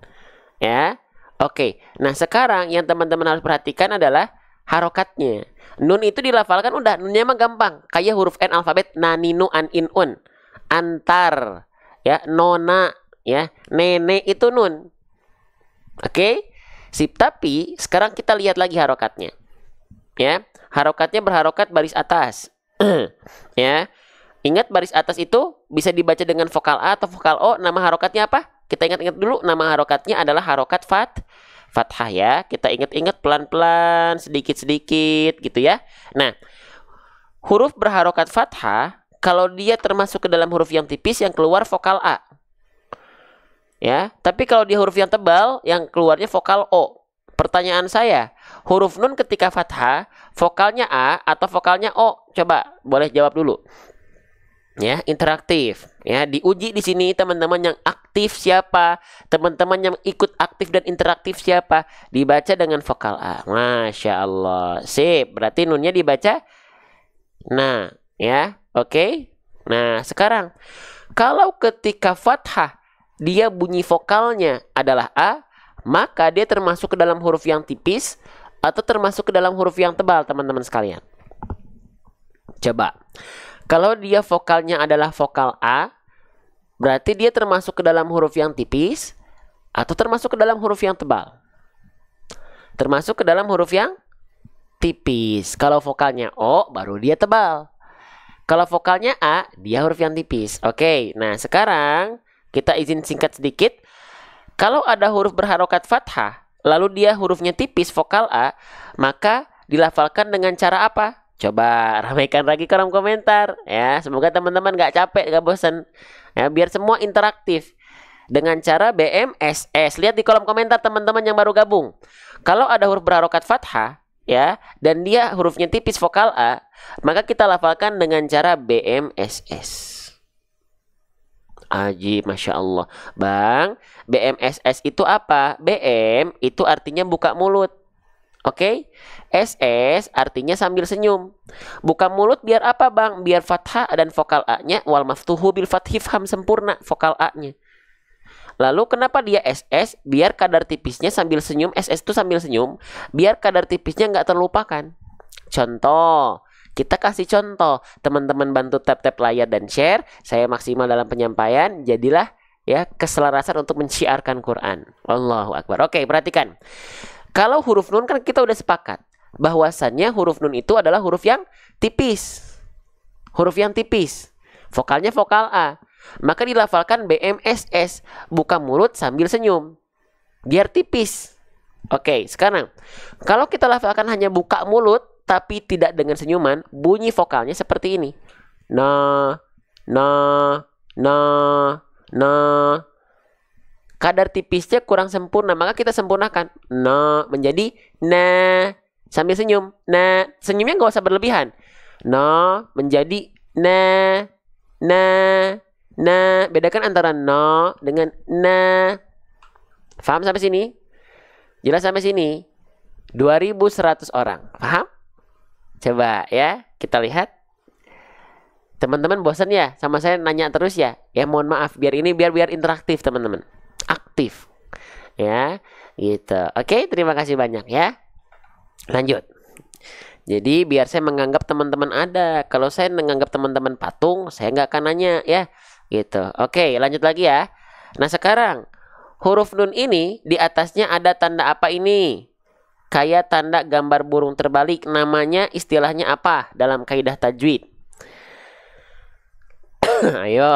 Ya. Oke. Nah, sekarang yang teman-teman harus perhatikan adalah harokatnya. Nun itu dilafalkan udah, nunnya mah gampang. Kayak huruf N alfabet, naninu an in un. Antar, ya, nona, ya, nenek itu nun. Oke? Sip, tapi sekarang kita lihat lagi harokatnya. Ya. Harokatnya berharokat baris atas. Ya. Ingat baris atas itu bisa dibaca dengan vokal A atau vokal O. Nama harokatnya apa? Kita ingat-ingat dulu, nama harokatnya adalah harokat fathah ya. Kita ingat-ingat pelan-pelan, sedikit-sedikit gitu ya. Nah, huruf berharokat fathah, kalau dia termasuk ke dalam huruf yang tipis yang keluar vokal A. Ya, tapi kalau dia huruf yang tebal, yang keluarnya vokal O. Pertanyaan saya, huruf nun ketika fathah, vokalnya A atau vokalnya O? Coba, boleh jawab dulu. Ya, interaktif. Ya, diuji di sini teman-teman yang aktif siapa? Teman-teman yang ikut aktif dan interaktif siapa? Dibaca dengan vokal A. Masya Allah. Sip, berarti nunnya dibaca. Nah, ya, oke. Nah, sekarang kalau ketika fathah dia bunyi vokalnya adalah A, maka dia termasuk ke dalam huruf yang tipis atau termasuk ke dalam huruf yang tebal, teman-teman sekalian. Coba. Kalau dia vokalnya adalah vokal A, berarti dia termasuk ke dalam huruf yang tipis atau termasuk ke dalam huruf yang tebal? Termasuk ke dalam huruf yang tipis. Kalau vokalnya O, baru dia tebal. Kalau vokalnya A, dia huruf yang tipis. Oke, nah sekarang kita izin singkat sedikit. Kalau ada huruf berharokat fathah, lalu dia hurufnya tipis, vokal A, maka dilafalkan dengan cara apa? Coba ramaikan lagi kolom komentar ya. Semoga teman-teman gak capek, gak bosan ya, biar semua interaktif dengan cara BMSS. Lihat di kolom komentar teman-teman yang baru gabung. Kalau ada huruf berharokat fathah ya, dan dia hurufnya tipis vokal A, maka kita lafalkan dengan cara BMSS. Aji, Masya Allah. Bang, BMSS itu apa? BM itu artinya buka mulut. Oke? SS artinya sambil senyum. Buka mulut biar apa, Bang? Biar fathah dan vokal A-nya wal maftuhu bil fathi faham sempurna vokal A-nya. Lalu kenapa dia SS? Biar kadar tipisnya sambil senyum. SS itu sambil senyum. Biar kadar tipisnya nggak terlupakan. Contoh. Kita kasih contoh, teman-teman bantu tap-tap layar dan share. Saya maksimal dalam penyampaian, jadilah ya keselarasan untuk menciarkan Quran. Allahu Akbar. Oke, perhatikan. Kalau huruf nun kan kita udah sepakat bahwasannya huruf nun itu adalah huruf yang tipis. Huruf yang tipis. Vokalnya vokal A. Maka dilafalkan BMSS, buka mulut sambil senyum. Biar tipis. Oke, sekarang kalau kita lafalkan hanya buka mulut tapi tidak dengan senyuman, bunyi vokalnya seperti ini. Na, na, na, na. Kadar tipisnya kurang sempurna, maka kita sempurnakan. Na menjadi na, sambil senyum. Na, senyumnya nggak usah berlebihan. Na menjadi na, na, na. Bedakan antara na dengan na. Paham sampai sini? Jelas sampai sini? 2100 orang. Paham? Coba ya, kita lihat. Teman-teman bosan ya sama saya nanya terus ya? Ya mohon maaf, biar interaktif teman-teman. Aktif. Ya, gitu. Oke, terima kasih banyak ya. Lanjut. Jadi biar saya menganggap teman-teman ada. Kalau saya menganggap teman-teman patung, saya nggak akan nanya ya. Gitu. Oke, lanjut lagi ya. Nah sekarang, huruf nun ini di atasnya ada tanda apa ini? Kayak tanda gambar burung terbalik. Namanya istilahnya apa dalam kaidah tajwid? Ayo.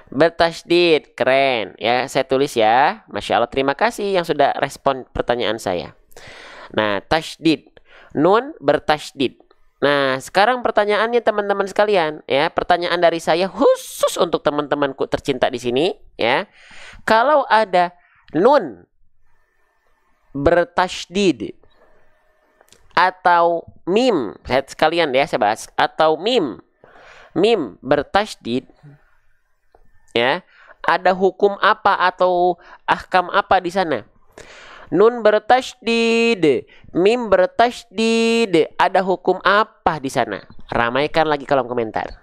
Bertasydid. Keren ya, saya tulis ya. Masya Allah, terima kasih yang sudah respon pertanyaan saya. Nah, tasydid, nun bertasydid. Nah, sekarang pertanyaannya teman-teman sekalian ya. Pertanyaan dari saya khusus untuk teman-temanku tercinta di sini ya. Kalau ada nun bertasydid atau mim, lihat sekalian ya saya bahas, atau mim bertasydid ya, ada hukum apa atau ahkam apa di sana? Nun bertasydid, mim bertasydid, ada hukum apa di sana? Ramaikan lagi kolom komentar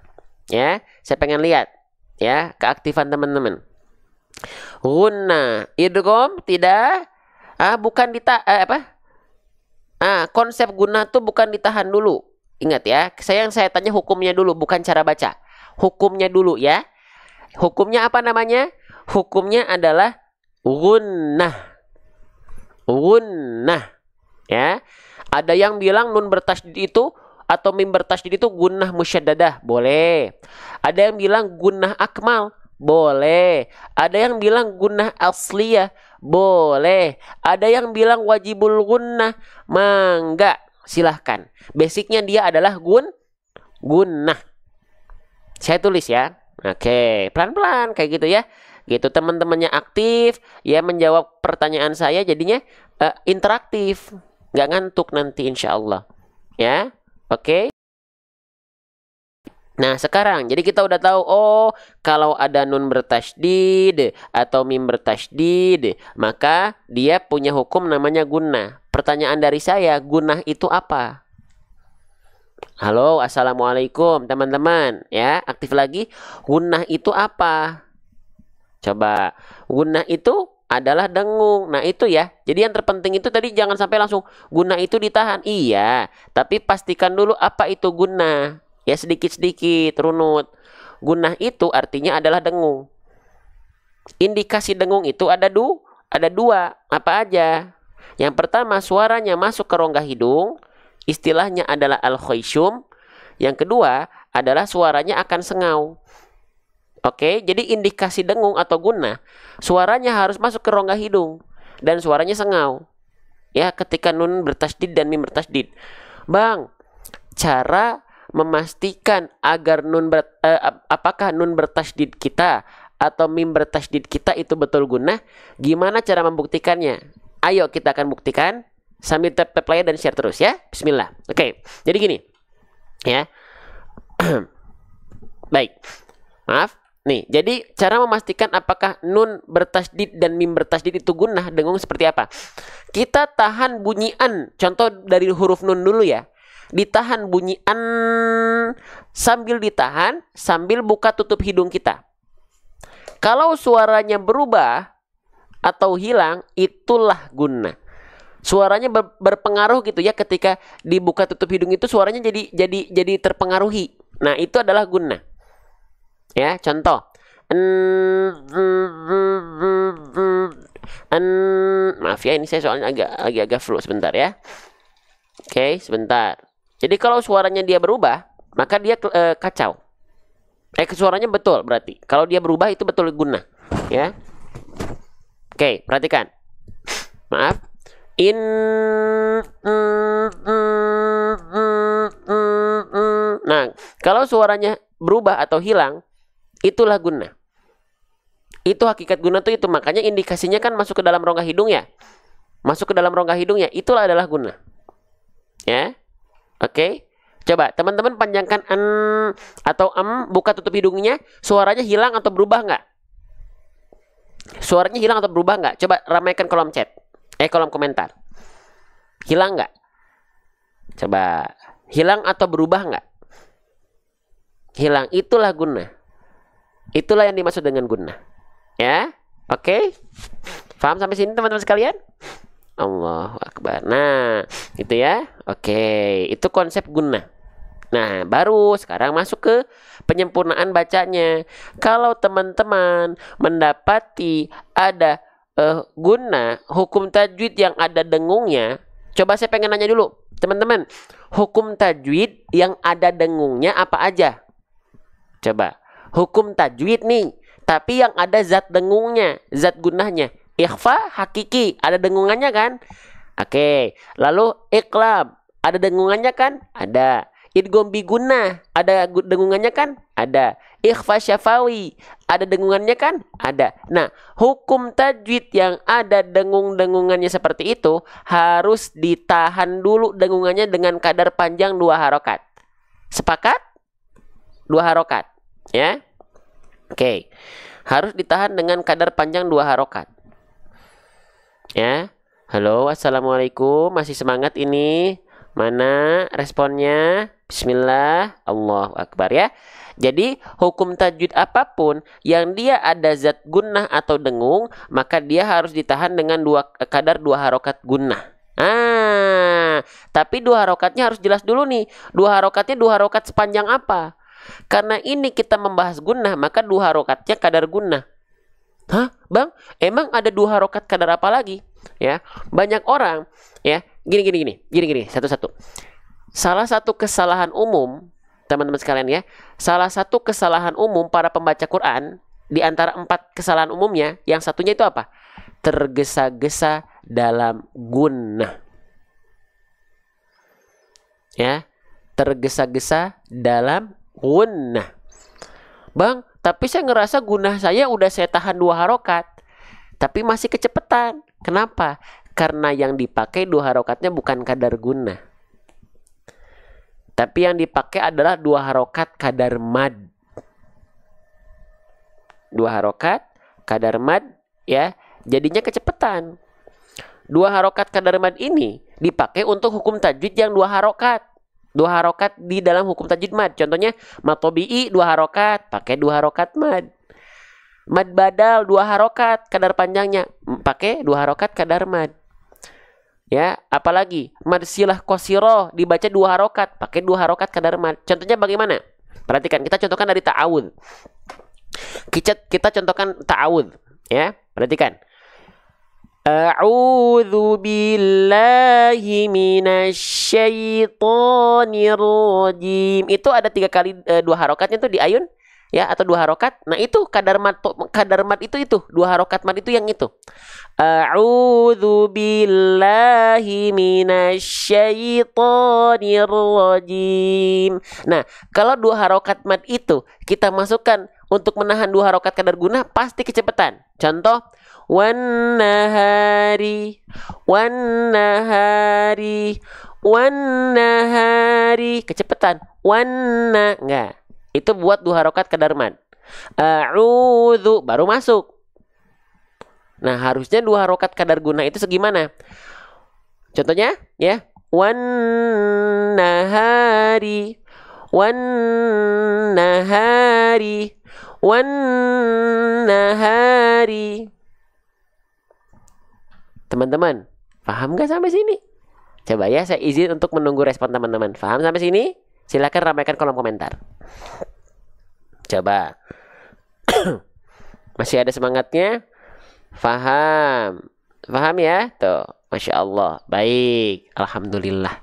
ya, saya pengen lihat ya keaktifan teman-teman. Gunna idgham tidak? Bukan konsep guna tuh bukan ditahan dulu. Ingat ya, yang saya tanya hukumnya dulu, bukan cara baca. Hukumnya dulu ya. Hukumnya apa namanya? Hukumnya adalah gunnah. Gunnah. Ya. Ada yang bilang nun bertasydid itu atau mim bertasydid itu gunnah musyaddadah, boleh. Ada yang bilang gunnah akmal, boleh. Ada yang bilang gunnah asliyah, boleh. Ada yang bilang wajibul gunnah, mangga. Silahkan. Basicnya dia adalah gunnah. Saya tulis ya. Oke, pelan-pelan kayak gitu ya. Gitu teman-temannya aktif ya, menjawab pertanyaan saya, jadinya interaktif. Nggak ngantuk nanti insya Allah. Ya, oke. Nah sekarang jadi kita udah tahu, oh kalau ada nun bertasydid atau mim bertasydid maka dia punya hukum namanya gunnah. Pertanyaan dari saya, gunnah itu apa? Halo, assalamualaikum teman-teman ya, aktif lagi. Gunnah itu apa? Coba, gunnah itu adalah dengung. Nah itu ya, jadi yang terpenting itu tadi jangan sampai langsung gunnah itu ditahan. Iya, tapi pastikan dulu apa itu gunnah. Ya sedikit-sedikit runut. Gunnah itu artinya adalah dengung. Indikasi dengung itu ada dua. Apa aja? Yang pertama, suaranya masuk ke rongga hidung. Istilahnya adalah al-khayshum. Yang kedua adalah suaranya akan sengau. Oke, jadi indikasi dengung atau gunnah, suaranya harus masuk ke rongga hidung dan suaranya sengau. Ya, ketika nun bertasydid dan mim bertasydid. Bang, cara memastikan agar apakah nun bertasydid kita atau mim bertasydid kita itu betul gunnah, gimana cara membuktikannya? Ayo kita akan buktikan sambil tap like dan share terus ya. Bismillah. Oke. Jadi gini. Ya. Baik. Maaf. Nih, jadi cara memastikan apakah nun bertasydid dan mim bertasydid itu gunnah dengung seperti apa? Kita tahan bunyi an. Contoh dari huruf nun dulu ya. Ditahan bunyi an sambil ditahan sambil buka tutup hidung kita. Kalau suaranya berubah atau hilang, itulah gunnah. Suaranya berpengaruh gitu ya, ketika dibuka tutup hidung itu suaranya jadi terpengaruhi. Nah, itu adalah gunnah. Ya, contoh. Maaf ya, ini saya soalnya agak flu sebentar ya. Oke, sebentar. Jadi kalau suaranya dia berubah, maka dia kacau. Suaranya betul berarti. Kalau dia berubah itu betul gunnah, ya. Oke, perhatikan. Maaf. Nah, kalau suaranya berubah atau hilang, itulah gunnah. Itu hakikat gunnah itu makanya indikasinya kan masuk ke dalam rongga hidung ya. Masuk ke dalam rongga hidung ya, itulah adalah gunnah. Ya. Oke. Coba teman-teman panjangkan an atau buka tutup hidungnya, suaranya hilang atau berubah nggak? Suaranya hilang atau berubah nggak? Coba ramaikan kolom chat. Kolom komentar. Hilang nggak? Coba. Hilang atau berubah nggak? Hilang. Itulah gunnah. Itulah yang dimaksud dengan gunnah. Ya. Oke. Paham sampai sini teman-teman sekalian? Allahu Akbar. Nah, itu ya. Oke. Itu konsep gunnah. Nah, baru sekarang masuk ke penyempurnaan bacanya. Kalau teman-teman mendapati ada gunnah, hukum tajwid yang ada dengungnya, coba saya pengen nanya dulu, teman-teman, hukum tajwid yang ada dengungnya apa aja? Coba, hukum tajwid nih, tapi yang ada zat dengungnya, zat gunnahnya. Ikhfa hakiki, ada dengungannya kan? Oke, lalu iqlab, ada dengungannya kan? Ada. Idgham bi gunnah, ada dengungannya kan? Ada. Ikhfa syafawi, ada dengungannya kan? Ada. Nah, hukum tajwid yang ada dengungannya seperti itu harus ditahan dulu dengungannya dengan kadar panjang 2 harokat. Sepakat? 2 harokat, ya. Oke. Harus ditahan dengan kadar panjang 2 harokat. Ya. Halo, assalamualaikum. Masih semangat ini? Mana responnya? Bismillah, Allahu Akbar ya. Jadi hukum tajwid apapun yang dia ada zat gunnah atau dengung, maka dia harus ditahan dengan kadar 2 harokat gunnah. Tapi 2 harokatnya harus jelas dulu nih. 2 harokatnya 2 harokat sepanjang apa? Karena ini kita membahas gunnah, maka 2 harokatnya kadar gunnah. Hah, Bang? Emang ada 2 harokat kadar apa lagi? Ya, banyak orang ya. Gini, satu-satu. Salah satu kesalahan umum, teman-teman sekalian ya, salah satu kesalahan umum para pembaca Quran di antara 4 kesalahan umumnya, yang satunya itu apa? Tergesa-gesa dalam gunnah. Ya, tergesa-gesa dalam gunnah. Bang, tapi saya ngerasa gunnah saya udah saya tahan 2 harokat, tapi masih kecepatan. Kenapa? Karena yang dipakai 2 harokatnya bukan kadar gunnah, tapi yang dipakai adalah 2 harokat kadar mad. 2 harokat kadar mad ya, jadinya kecepatan. 2 harokat kadar mad ini dipakai untuk hukum tajwid yang 2 harokat. 2 harokat di dalam hukum tajwid mad. Contohnya mad tabi'i 2 harokat, pakai 2 harokat mad. Mad badal 2 harokat kadar panjangnya, pakai 2 harokat kadar mad. Ya, apalagi mad silah qasirah dibaca 2 harokat, pakai 2 harokat kadar mad. Contohnya bagaimana? Perhatikan, kita contohkan dari ta'awudz. Kita contohkan ta'awudz, ya. Perhatikan. A'udzu billahi minasyaitonir rajim. Itu ada 3 kali 2 harokatnya tuh di ayun, ya, atau 2 harokat. Nah, itu kadar mad itu 2 harokat mad itu yang itu. A'udzu billahi minasyaitonir rajim. Nah, kalau 2 harokat mad itu kita masukkan untuk menahan 2 harokat kadar guna pasti kecepatan. Contoh, wan nahari, wan nahari, wan nahari, kecepatan. Wanna, enggak. Itu buat 2 harokat kadar mad. A'udzu baru masuk. Nah, harusnya 2 harokat kadar guna itu segimana? Contohnya, ya. Wan nahari, wan nahari, wan nahari. Teman-teman, paham nggak sampai sini? Coba ya, saya izin untuk menunggu respon teman-teman. Paham sampai sini? Silakan ramaikan kolom komentar. Coba. Masih ada semangatnya? Paham. Paham ya? Tuh, Masya Allah. Baik. Alhamdulillah.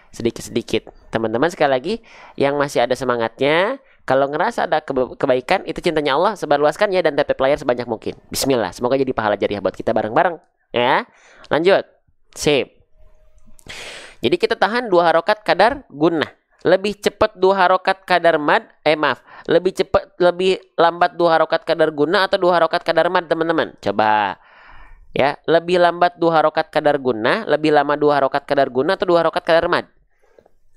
Sedikit-sedikit. Teman-teman sekali lagi, yang masih ada semangatnya, kalau ngerasa ada kebaikan, itu cintanya Allah, sebarluaskan ya, dan tap layar sebanyak mungkin. Bismillah. Semoga jadi pahala jariah buat kita bareng-bareng. Ya. Lanjut. Sip. Jadi kita tahan 2 harokat kadar gunnah. Lebih cepat 2 harokat kadar mad, lebih lambat 2 harokat kadar gunnah atau 2 harokat kadar mad, teman-teman? Coba. Ya, lebih lambat 2 harokat kadar gunnah, lebih lama 2 harokat kadar gunnah atau 2 harokat kadar mad?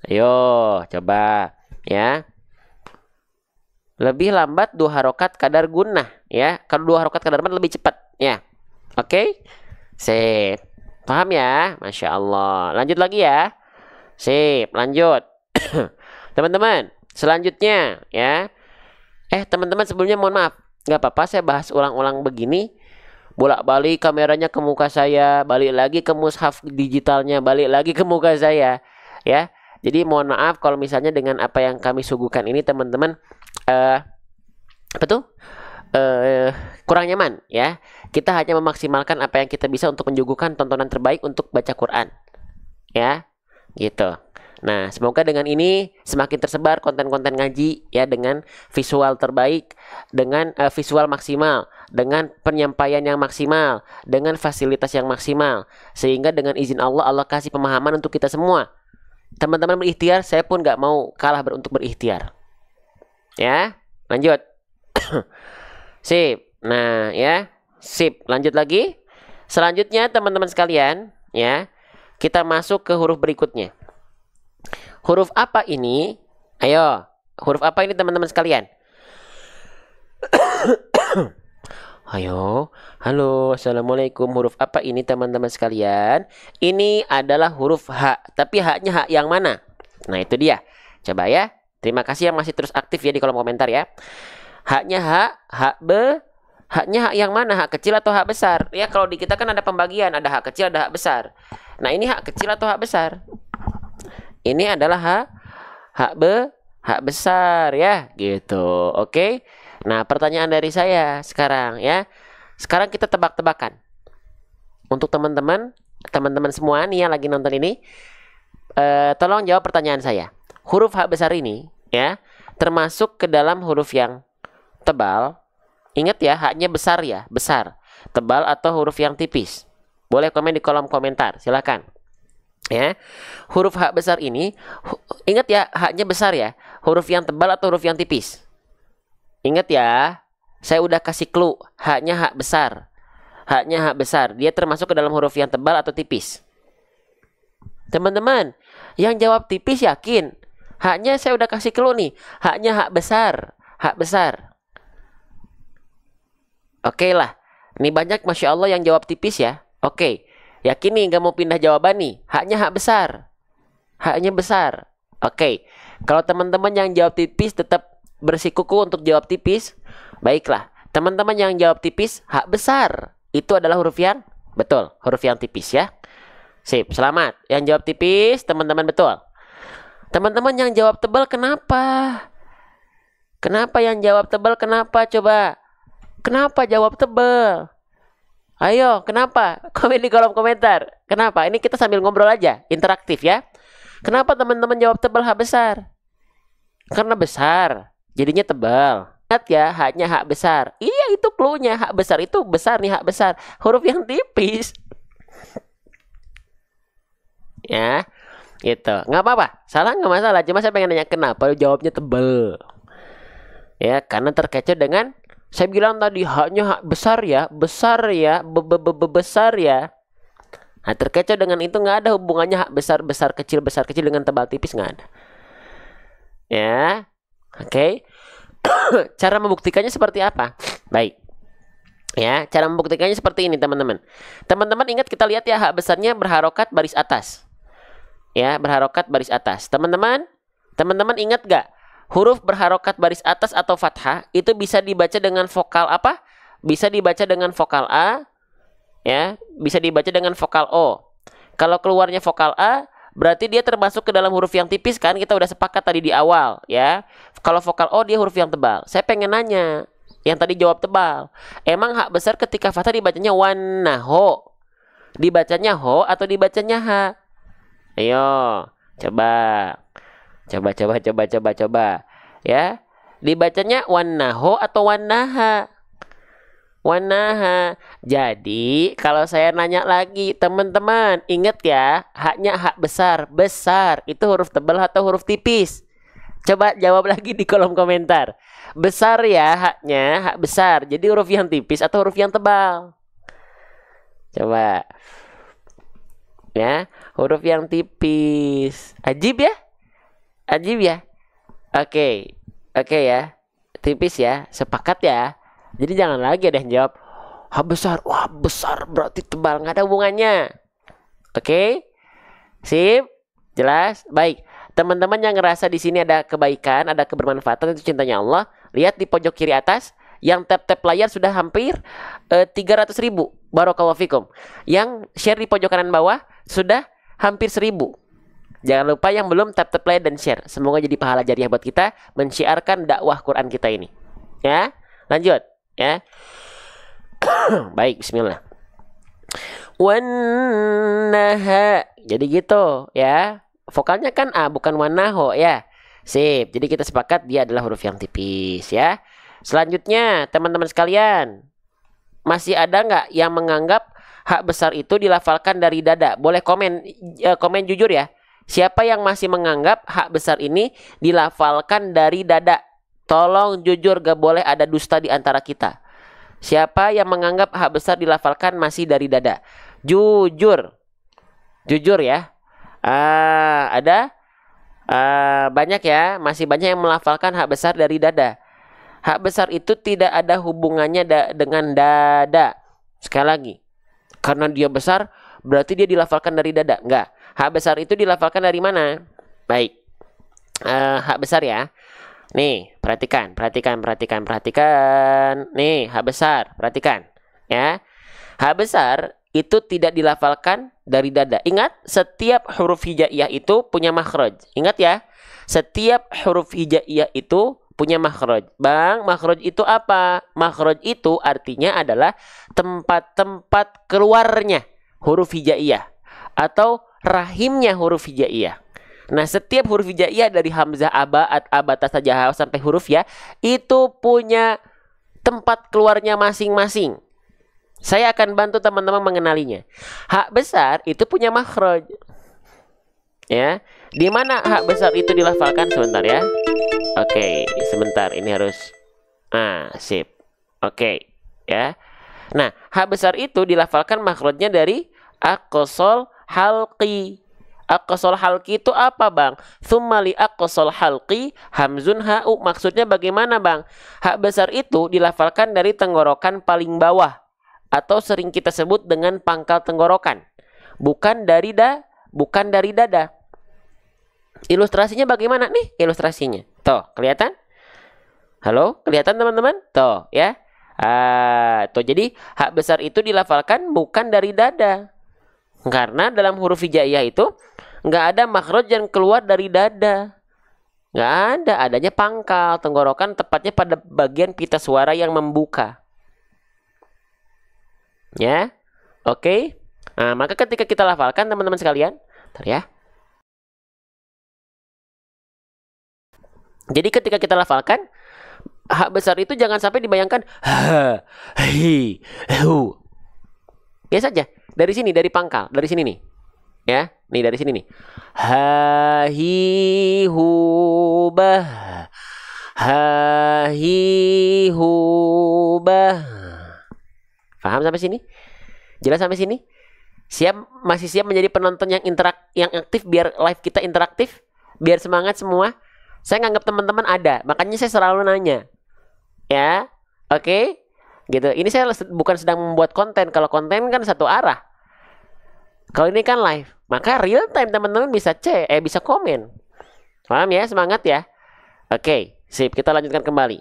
Ayo, coba. Ya. Lebih lambat 2 harokat kadar gunnah, ya. Kalau 2 harokat kadar mad lebih cepat, ya. Oke? Sip. Paham ya? Masya Allah. Lanjut lagi ya. Sip, lanjut. Teman-teman, selanjutnya ya. Teman-teman, sebelumnya mohon maaf, nggak apa-apa saya bahas ulang-ulang begini, bolak-balik kameranya ke muka saya, balik lagi ke mushaf digitalnya, balik lagi ke muka saya, ya. Jadi mohon maaf kalau misalnya dengan apa yang kami suguhkan ini teman-teman kurang nyaman, ya. Kita hanya memaksimalkan apa yang kita bisa untuk menyuguhkan tontonan terbaik untuk baca Quran, ya, gitu. Nah, semoga dengan ini semakin tersebar konten-konten ngaji ya, dengan visual terbaik, dengan visual maksimal, dengan penyampaian yang maksimal, dengan fasilitas yang maksimal, sehingga dengan izin Allah, Allah kasih pemahaman untuk kita semua. Teman-teman berikhtiar, saya pun nggak mau kalah untuk berikhtiar. Ya, lanjut. Sip. Nah, ya, sip. Lanjut lagi. Selanjutnya teman-teman sekalian, ya, kita masuk ke huruf berikutnya. Huruf apa ini? Ayo, huruf apa ini teman-teman sekalian? Ayo, halo, assalamualaikum. Huruf apa ini teman-teman sekalian? Ini adalah huruf H. Tapi H-nya H yang mana? Nah, itu dia. Coba ya. Terima kasih yang masih terus aktif ya di kolom komentar ya. H-nya H, H-nya H yang mana? H kecil atau H besar? Ya, kalau di kita kan ada pembagian, ada H kecil, ada H besar. Nah, ini H kecil atau H besar? Ini adalah H besar ya, gitu. Oke. Nah, pertanyaan dari saya sekarang ya. Sekarang kita tebak-tebakan. Untuk teman-teman semua nih yang lagi nonton ini, tolong jawab pertanyaan saya. Huruf H besar ini ya, termasuk ke dalam huruf yang tebal. Ingat ya, H-nya besar ya, besar. Tebal atau huruf yang tipis? Boleh komen di kolom komentar, silakan. Ya, huruf H besar ini, ingat ya, H-nya besar ya. Huruf yang tebal atau huruf yang tipis? Ingat ya, saya udah kasih clue. H-nya H besar. H-nya H besar. Dia termasuk ke dalam huruf yang tebal atau tipis? Teman-teman, yang jawab tipis yakin? H-nya saya udah kasih clue nih. H-nya H besar. H besar. Oke lah. Ini banyak Masya Allah yang jawab tipis ya. Oke. Yakin nih nggak mau pindah jawaban nih. H-nya H besar. H-nya besar. Oke. Kalau teman-teman yang jawab tipis tetap bersikuku untuk jawab tipis, baiklah. Teman-teman yang jawab tipis, H besar. Itu adalah huruf yang betul. Huruf yang tipis ya. Sip, selamat. Yang jawab tipis, teman-teman betul. Teman-teman yang jawab tebal kenapa? Kenapa yang jawab tebal kenapa? Coba. Kenapa jawab tebal? Ayo, kenapa? Komen di kolom komentar. Kenapa? Ini kita sambil ngobrol aja, interaktif ya. Kenapa teman-teman jawab tebal H besar? Karena besar, jadinya tebal. Ingat ya, H-nya H besar. Iya, itu clue-nya. H besar itu besar nih, H besar. Huruf yang tipis. Ya, gitu. Nggak apa-apa. Salah nggak masalah. Cuma saya pengen nanya kenapa jawabnya tebal. Ya, karena terkecoh dengan saya bilang tadi haknya hak besar ya, besar ya, besar ya. Nah, terkecoh dengan itu nggak ada hubungannya hak besar besar kecil dengan tebal tipis, nggak ada. Ya, oke. Cara membuktikannya seperti apa? Baik. Ya, cara membuktikannya seperti ini, teman-teman. Teman-teman ingat kita lihat ya, hak besarnya berharokat baris atas. Ya, berharokat baris atas. Teman-teman ingat gak? Huruf berharokat baris atas atau fathah itu bisa dibaca dengan vokal apa? Bisa dibaca dengan vokal A, ya, bisa dibaca dengan vokal O. Kalau keluarnya vokal A, berarti dia termasuk ke dalam huruf yang tipis kan? Kita udah sepakat tadi di awal, ya. Kalau vokal O dia huruf yang tebal. Saya pengen nanya, yang tadi jawab tebal. Emang hak besar ketika fathah dibacanya wan, nah ho. Dibacanya ho atau dibacanya ha? Ayo, coba. Coba. Ya. Dibacanya wanaho atau wanaha? Wanaha. Jadi, kalau saya nanya lagi, teman-teman, ingat ya, haknya hak besar. Besar itu huruf tebal atau huruf tipis? Coba jawab lagi di kolom komentar. Besar ya haknya, hak besar. Jadi huruf yang tipis atau huruf yang tebal? Coba. Ya, huruf yang tipis. Ajib ya? Ajib ya? Oke. Oke ya. Tipis ya. Sepakat ya. Jadi jangan lagi ada yang jawab hak besar. Wah, besar berarti tebal. Nggak ada hubungannya. Oke? Sip? Jelas? Baik. Teman-teman yang ngerasa di sini ada kebaikan, ada kebermanfaatan, itu cintanya Allah. Lihat di pojok kiri atas. Yang tap-tap layar sudah hampir 300.000. Barakallahu fikum. Yang share di pojok kanan bawah sudah hampir 1.000. Jangan lupa yang belum tap play dan share. Semoga jadi pahala jariah buat kita mensyiarkan dakwah Quran kita ini. Ya, lanjut. Ya. Baik, bismillah. Wanaha. Jadi gitu ya. Vokalnya kan A, bukan wanaho ya. Sip. Jadi kita sepakat dia adalah huruf yang tipis ya. Selanjutnya, teman-teman sekalian, masih ada nggak yang menganggap hak besar itu dilafalkan dari dada? Boleh komen jujur ya. Siapa yang masih menganggap hak besar ini dilafalkan dari dada? Tolong jujur, gak boleh ada dusta di antara kita. Siapa yang menganggap hak besar dilafalkan masih dari dada? Jujur. Jujur ya. Ada banyak ya. Masih banyak yang melafalkan hak besar dari dada. Hak besar itu tidak ada hubungannya dengan dada. Sekali lagi. Karena dia besar, berarti dia dilafalkan dari dada. Enggak. Hak besar itu dilafalkan dari mana? Baik. Hak besar ya. Nih, perhatikan. Nih, hak besar. Perhatikan. Ya. Hak besar itu tidak dilafalkan dari dada. Ingat, setiap huruf hijaiyah itu punya makhraj. Ingat ya. Setiap huruf hijaiyah itu punya makhraj. Bang, makhraj itu apa? Makhraj itu artinya adalah tempat-tempat keluarnya huruf hijaiyah atau rahimnya huruf hijaiyah. Nah, setiap huruf hijaiyah dari hamzah, abata saja sampai huruf ya, itu punya tempat keluarnya masing-masing. Saya akan bantu teman-teman mengenalinya. Hak besar itu punya makhraj. Ya, di mana hak besar itu dilafalkan? Sebentar ya. Oke, sebentar. Ini harus sip. Oke, ya. Nah, hak besar itu dilafalkan makhrajnya dari aqsal halqi. Aqsal halqi itu apa, Bang? Tsumma li aqsal halqi hamzun ha'u. Maksudnya bagaimana, Bang? Hak besar itu dilafalkan dari tenggorokan paling bawah atau sering kita sebut dengan pangkal tenggorokan. Bukan dari dada. Ilustrasinya bagaimana nih? Ilustrasinya. Tuh, kelihatan? Halo, kelihatan teman-teman? Tuh, ya. Tuh, jadi hak besar itu dilafalkan bukan dari dada. Karena dalam huruf hijaiyah itu nggak ada makhraj yang keluar dari dada. Nggak ada, adanya pangkal tenggorokan, tepatnya pada bagian pita suara yang membuka. Ya, oke. Nah, maka ketika kita lafalkan teman-teman sekalian, bentar ya. Jadi ketika kita lafalkan, hak besar itu jangan sampai dibayangkan ha, hi, hu. Biasa saja. Dari sini, dari pangkal, dari sini nih. Ya, nih dari sini nih. Ha, hi, hu, bah. ha hi hu bah. Paham sampai sini? Jelas sampai sini? Masih siap menjadi penonton yang yang aktif biar live kita interaktif, biar semangat semua. Saya nganggap teman-teman ada, makanya saya selalu nanya. Ya, oke? Gitu. Ini saya bukan sedang membuat konten. Kalau konten kan satu arah. Kalau ini kan live, maka real time teman-teman bisa bisa komen. Paham ya? Semangat ya. Oke, sip. Kita lanjutkan kembali.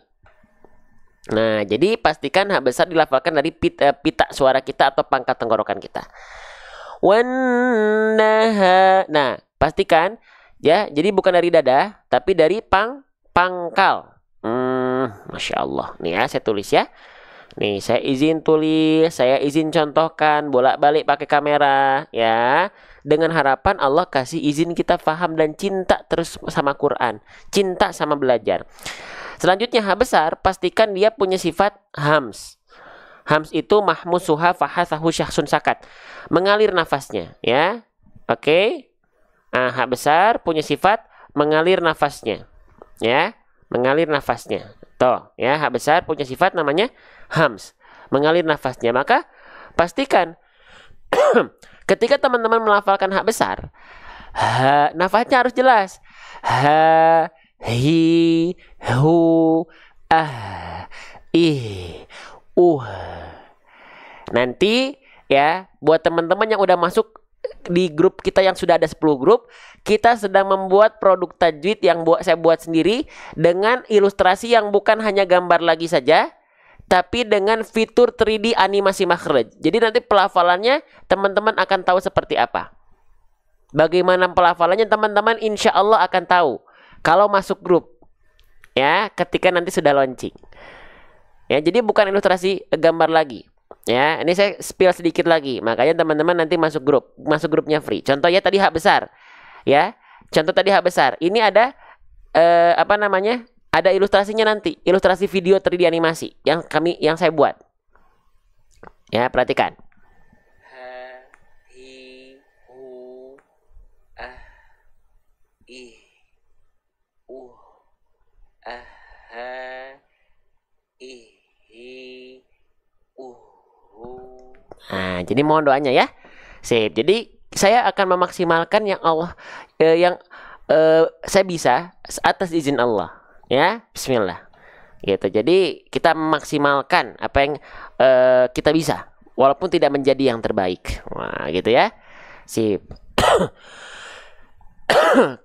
Nah, jadi pastikan hak besar dilafalkan dari pita suara kita atau pangkat tenggorokan kita. Nah, pastikan ya. Jadi bukan dari dada, tapi dari pangkal. Masya Allah. Nih ya, saya tulis ya. Nih, saya izin tulis, saya izin contohkan, bolak-balik pakai kamera, ya. Dengan harapan Allah kasih izin kita paham dan cinta terus sama Quran, cinta sama belajar. Selanjutnya, hak besar, pastikan dia punya sifat hams. Hams itu mahmusuha fahathahu syahsun sakat. Mengalir nafasnya, ya. Oke. Nah, hak besar punya sifat mengalir nafasnya, ya. Mengalir nafasnya. Tuh, ya, hak besar punya sifat namanya hams, mengalir nafasnya. Maka pastikan ketika teman-teman melafalkan hak besar, nafasnya harus jelas. Ha, hi, hu, ih, Nanti ya, buat teman-teman yang udah masuk di grup kita yang sudah ada 10 grup, kita sedang membuat produk tajwid yang saya buat sendiri dengan ilustrasi yang bukan hanya gambar lagi saja, tapi dengan fitur 3D animasi makhraj. Jadi nanti pelafalannya teman-teman akan tahu seperti apa. Bagaimana pelafalannya teman-teman insya Allah akan tahu kalau masuk grup. Ya, ketika nanti sudah launching. Ya, jadi bukan ilustrasi gambar lagi. Ya, ini saya spill sedikit lagi. Makanya teman-teman nanti masuk grupnya free. Contohnya tadi hak besar. Ya, contoh tadi hak besar. Ini ada ada ilustrasinya nanti, ilustrasi video 3D animasi yang saya buat. Ya, perhatikan. Ha, hi, hu, ih, ha, ih, hi, Nah, jadi mohon doanya ya. Sip. Jadi saya akan memaksimalkan yang Allah saya bisa atas izin Allah. Ya, bismillah. Gitu. Jadi kita memaksimalkan apa yang kita bisa walaupun tidak menjadi yang terbaik. Wah, gitu ya. Sip.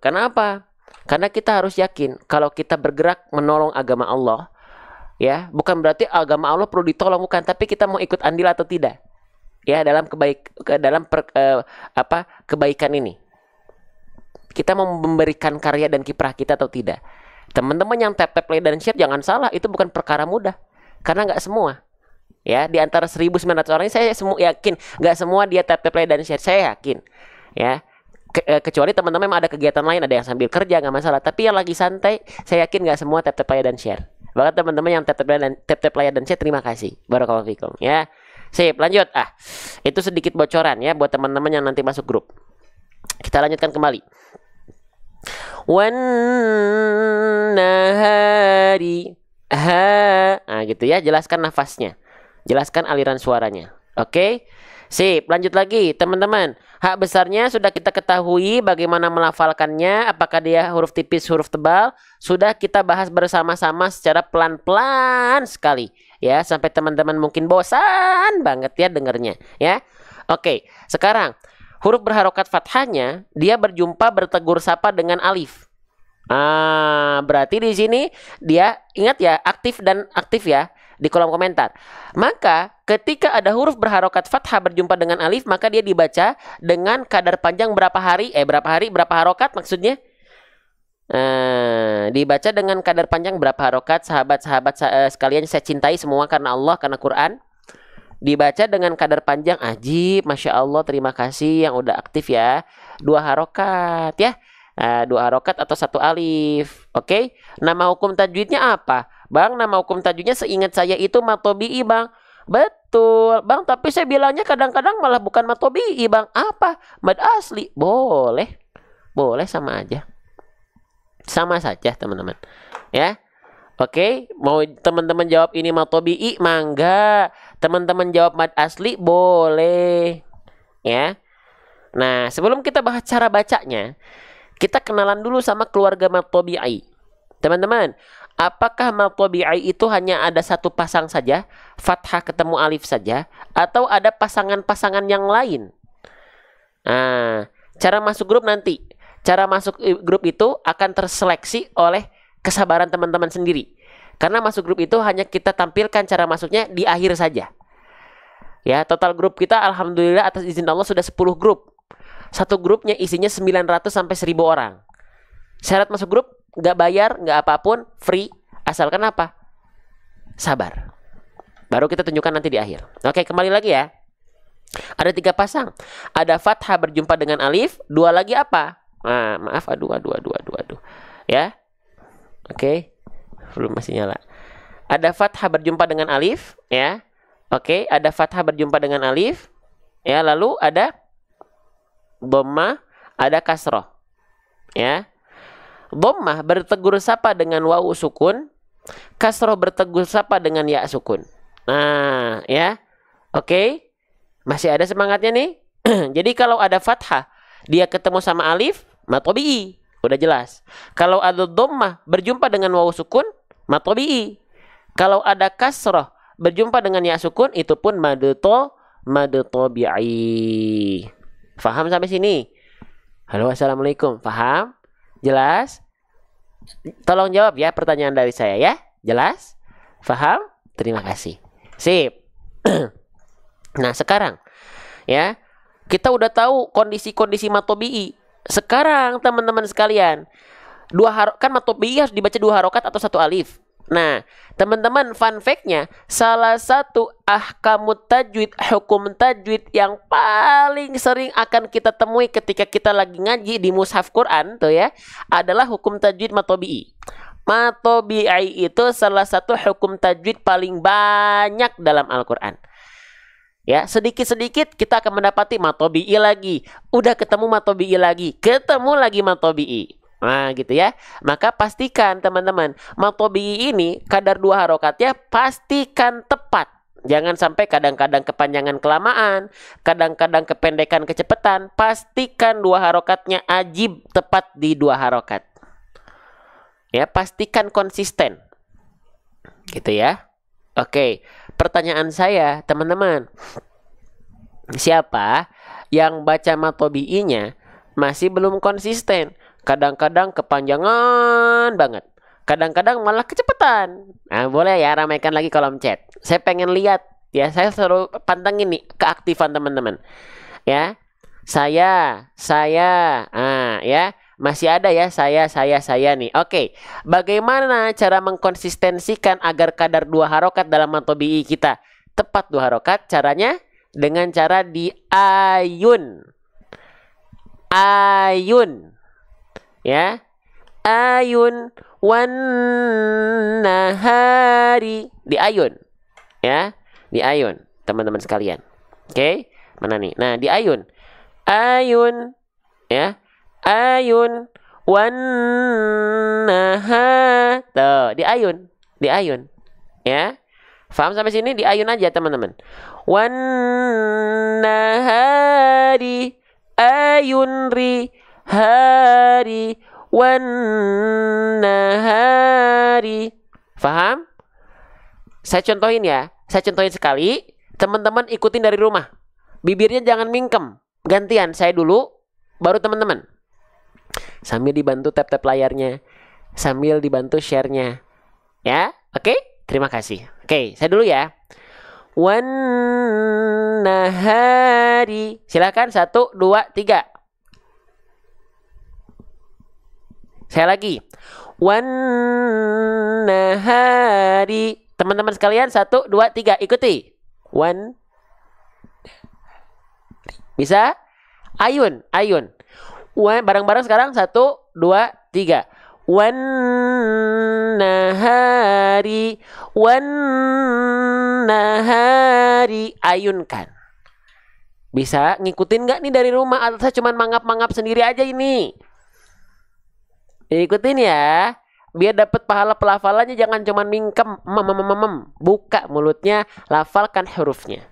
Kenapa? Karena kita harus yakin kalau kita bergerak menolong agama Allah, ya, bukan berarti agama Allah perlu ditolong, bukan, tapi kita mau ikut andil atau tidak. Ya, dalam kebaikan ini. Kita mau memberikan karya dan kiprah kita atau tidak. Teman-teman yang tap play dan share jangan salah, itu bukan perkara mudah. Karena nggak semua. Ya, di antara 1.900 orang ini saya yakin nggak semua dia tap play dan share. Saya yakin. Ya. Kecuali teman-teman memang ada kegiatan lain, ada yang sambil kerja nggak masalah. Tapi yang lagi santai, saya yakin nggak semua tap play dan share. Bahkan teman-teman yang tap play dan share, terima kasih. Barakallahu fikum. Ya. Sip, lanjut. Itu sedikit bocoran ya buat teman-teman yang nanti masuk grup. Kita lanjutkan kembali. Wan nahari. Nah, gitu ya, jelaskan nafasnya. Jelaskan aliran suaranya. Oke? Sip, lanjut lagi teman-teman. Hak besarnya sudah kita ketahui bagaimana melafalkannya, apakah dia huruf tipis, huruf tebal, sudah kita bahas bersama-sama secara pelan-pelan sekali ya, sampai teman-teman mungkin bosan banget ya dengernya ya. Oke, sekarang huruf berharokat fathahnya dia bertegur sapa dengan alif. Berarti di sini dia ingat ya, aktif ya di kolom komentar. Maka ketika ada huruf berharokat fathah berjumpa dengan alif, maka dia dibaca dengan kadar panjang berapa harokat maksudnya? Dibaca dengan kadar panjang berapa harokat, sahabat-sahabat sekalian saya cintai semua karena Allah, karena Quran. Dibaca dengan kadar panjang, ajib, masya Allah, terima kasih yang udah aktif ya. 2 harokat ya. 2 harokat atau 1 alif. Oke. Nama hukum tajwidnya apa? Bang, nama hukum tajwidnya seingat saya itu matobi'i, Bang. Betul, Bang, tapi saya bilangnya kadang-kadang malah bukan matobi'i, Bang. Apa? Mad asli. Boleh sama aja. Sama saja, teman-teman. Ya. Oke, mau teman-teman jawab ini mad tabi'i, mangga. Teman-teman jawab mad asli, boleh. Ya. Nah, sebelum kita bahas cara bacanya, kita kenalan dulu sama keluarga mad tabi'i. Teman-teman, apakah mad tabi'i itu hanya ada satu pasang saja, fathah ketemu alif saja, atau ada pasangan-pasangan yang lain? Nah, cara masuk grup nanti. Cara masuk grup itu akan terseleksi oleh kesabaran teman-teman sendiri. Karena masuk grup itu hanya kita tampilkan cara masuknya di akhir saja. Ya, total grup kita alhamdulillah atas izin Allah sudah 10 grup. Satu grupnya isinya 900 sampai 1000 orang. Syarat masuk grup nggak bayar, nggak apapun, free, asalkan apa? Sabar. Baru kita tunjukkan nanti di akhir. Oke, kembali lagi ya. Ada 3 pasang. Ada fathah berjumpa dengan alif, 2 lagi apa? Nah, maaf, aduh. Ya. Oke. Belum masih nyala. Ada fathah berjumpa dengan alif, ya. Oke, ada fathah berjumpa dengan alif. Ya, lalu ada dhammah, ada kasroh. Ya. Dhammah bertegur sapa dengan wawu sukun, kasroh bertegur sapa dengan ya sukun. Nah, ya. Oke. Masih ada semangatnya nih? Jadi kalau ada fathah, dia ketemu sama alif, mad tabi'i. Udah jelas. Kalau ada dhammah berjumpa dengan wawu sukun, mad tabi'i. Kalau ada kasrah berjumpa dengan ya sukun, itu pun mad tabi'i. Faham sampai sini? Halo, assalamualaikum. Faham? Jelas? Tolong jawab ya pertanyaan dari saya ya. Jelas? Faham? Terima kasih. Sip. Nah, sekarang ya, kita udah tahu kondisi-kondisi mad tabi'i. Sekarang teman-teman sekalian, kan mad tabi'i harus dibaca 2 harokat atau 1 alif. Nah, teman-teman, fun fact-nya, salah satu ahkamut tajwid, hukum tajwid yang paling sering akan kita temui ketika kita lagi ngaji di mushaf Quran tuh ya, adalah hukum tajwid mad tabi'i. Mad tabi'i itu salah satu hukum tajwid paling banyak dalam Al-Quran. Ya, sedikit-sedikit kita akan mendapati mad tabi'i lagi. Udah ketemu mad tabi'i lagi. Ketemu lagi mad tabi'i. Nah, gitu ya. Maka pastikan teman-teman, mad tabi'i ini kadar 2 harokatnya pastikan tepat. Jangan sampai kadang-kadang kepanjangan kelamaan, kadang-kadang kependekan kecepatan. Pastikan 2 harokatnya ajib tepat di 2 harokat. Ya, pastikan konsisten. Gitu ya. Oke, pertanyaan saya, teman-teman, siapa yang baca mad tabi'inya masih belum konsisten? Kadang-kadang kepanjangan banget, kadang-kadang malah kecepatan. Nah, boleh ya ramaikan lagi kolom chat. Saya pengen lihat ya, saya selalu pantengin nih keaktifan teman-teman. Ya, saya, ya. Masih ada ya saya nih. Oke, bagaimana cara mengkonsistensikan agar kadar 2 harokat dalam mad tabi'i kita tepat 2 harokat? Caranya dengan cara di ayun. Ayun. Ya. Ayun wan nahari. Di ayun. Ya, di ayun, teman-teman sekalian. Oke, mana nih? Nah, di ayun. Ayun, ya. Ayun wan nahar. Tuh, di ayun. Ya. Paham sampai sini? Di ayun aja, teman-teman. Wan nahari ayun ri hari wan nahari. Paham? Saya contohin ya. Saya contohin sekali. Teman-teman ikutin dari rumah. Bibirnya jangan mingkem. Gantian, saya dulu, baru teman-teman. Sambil dibantu tap-tap layarnya, sambil dibantu share-nya. Ya, oke? Terima kasih. Oke, saya dulu ya. Wan nahari. Silakan 1, 2, 3. Saya lagi. Wan nahari. Teman-teman sekalian 1, 2, 3 ikuti. Wan. Bisa? Ayun. Bareng-bareng sekarang 1, 2, 3. Wan nahari ayunkan. Bisa ngikutin nggak nih dari rumah, atau saya cuma mangap-mangap sendiri aja ini? Ikutin ya. Biar dapat pahala pelafalannya, jangan cuman mingkem, buka mulutnya, lafalkan hurufnya.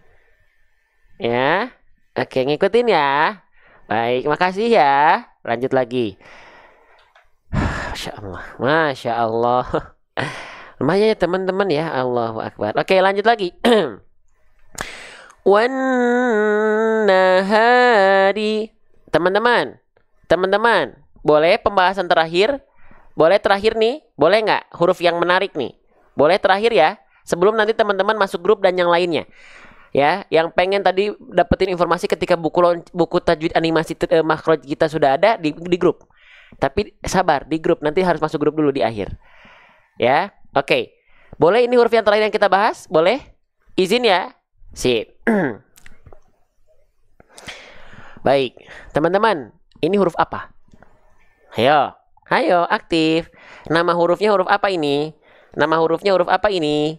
Ya. Oke, ngikutin ya. Baik, makasih ya. Lanjut lagi. Masya Allah, Masya Allah. Lumayan ya teman-teman ya. Allahu Akbar. Oke, lanjut lagi. Wan nahari. Teman-teman, boleh pembahasan terakhir? Boleh terakhir nih? Boleh nggak? Huruf yang menarik nih. Boleh terakhir ya? Sebelum nanti teman-teman masuk grup dan yang lainnya. Ya, yang pengen tadi dapetin informasi ketika buku tajwid animasi makhraj kita sudah ada di grup. Tapi sabar, di grup nanti harus masuk grup dulu di akhir. Ya, oke. Boleh ini huruf yang terakhir yang kita bahas? Boleh? Izin ya? Sip. Baik, teman-teman, ini huruf apa? Ayo, aktif. Nama hurufnya huruf apa ini? Nama hurufnya huruf apa ini?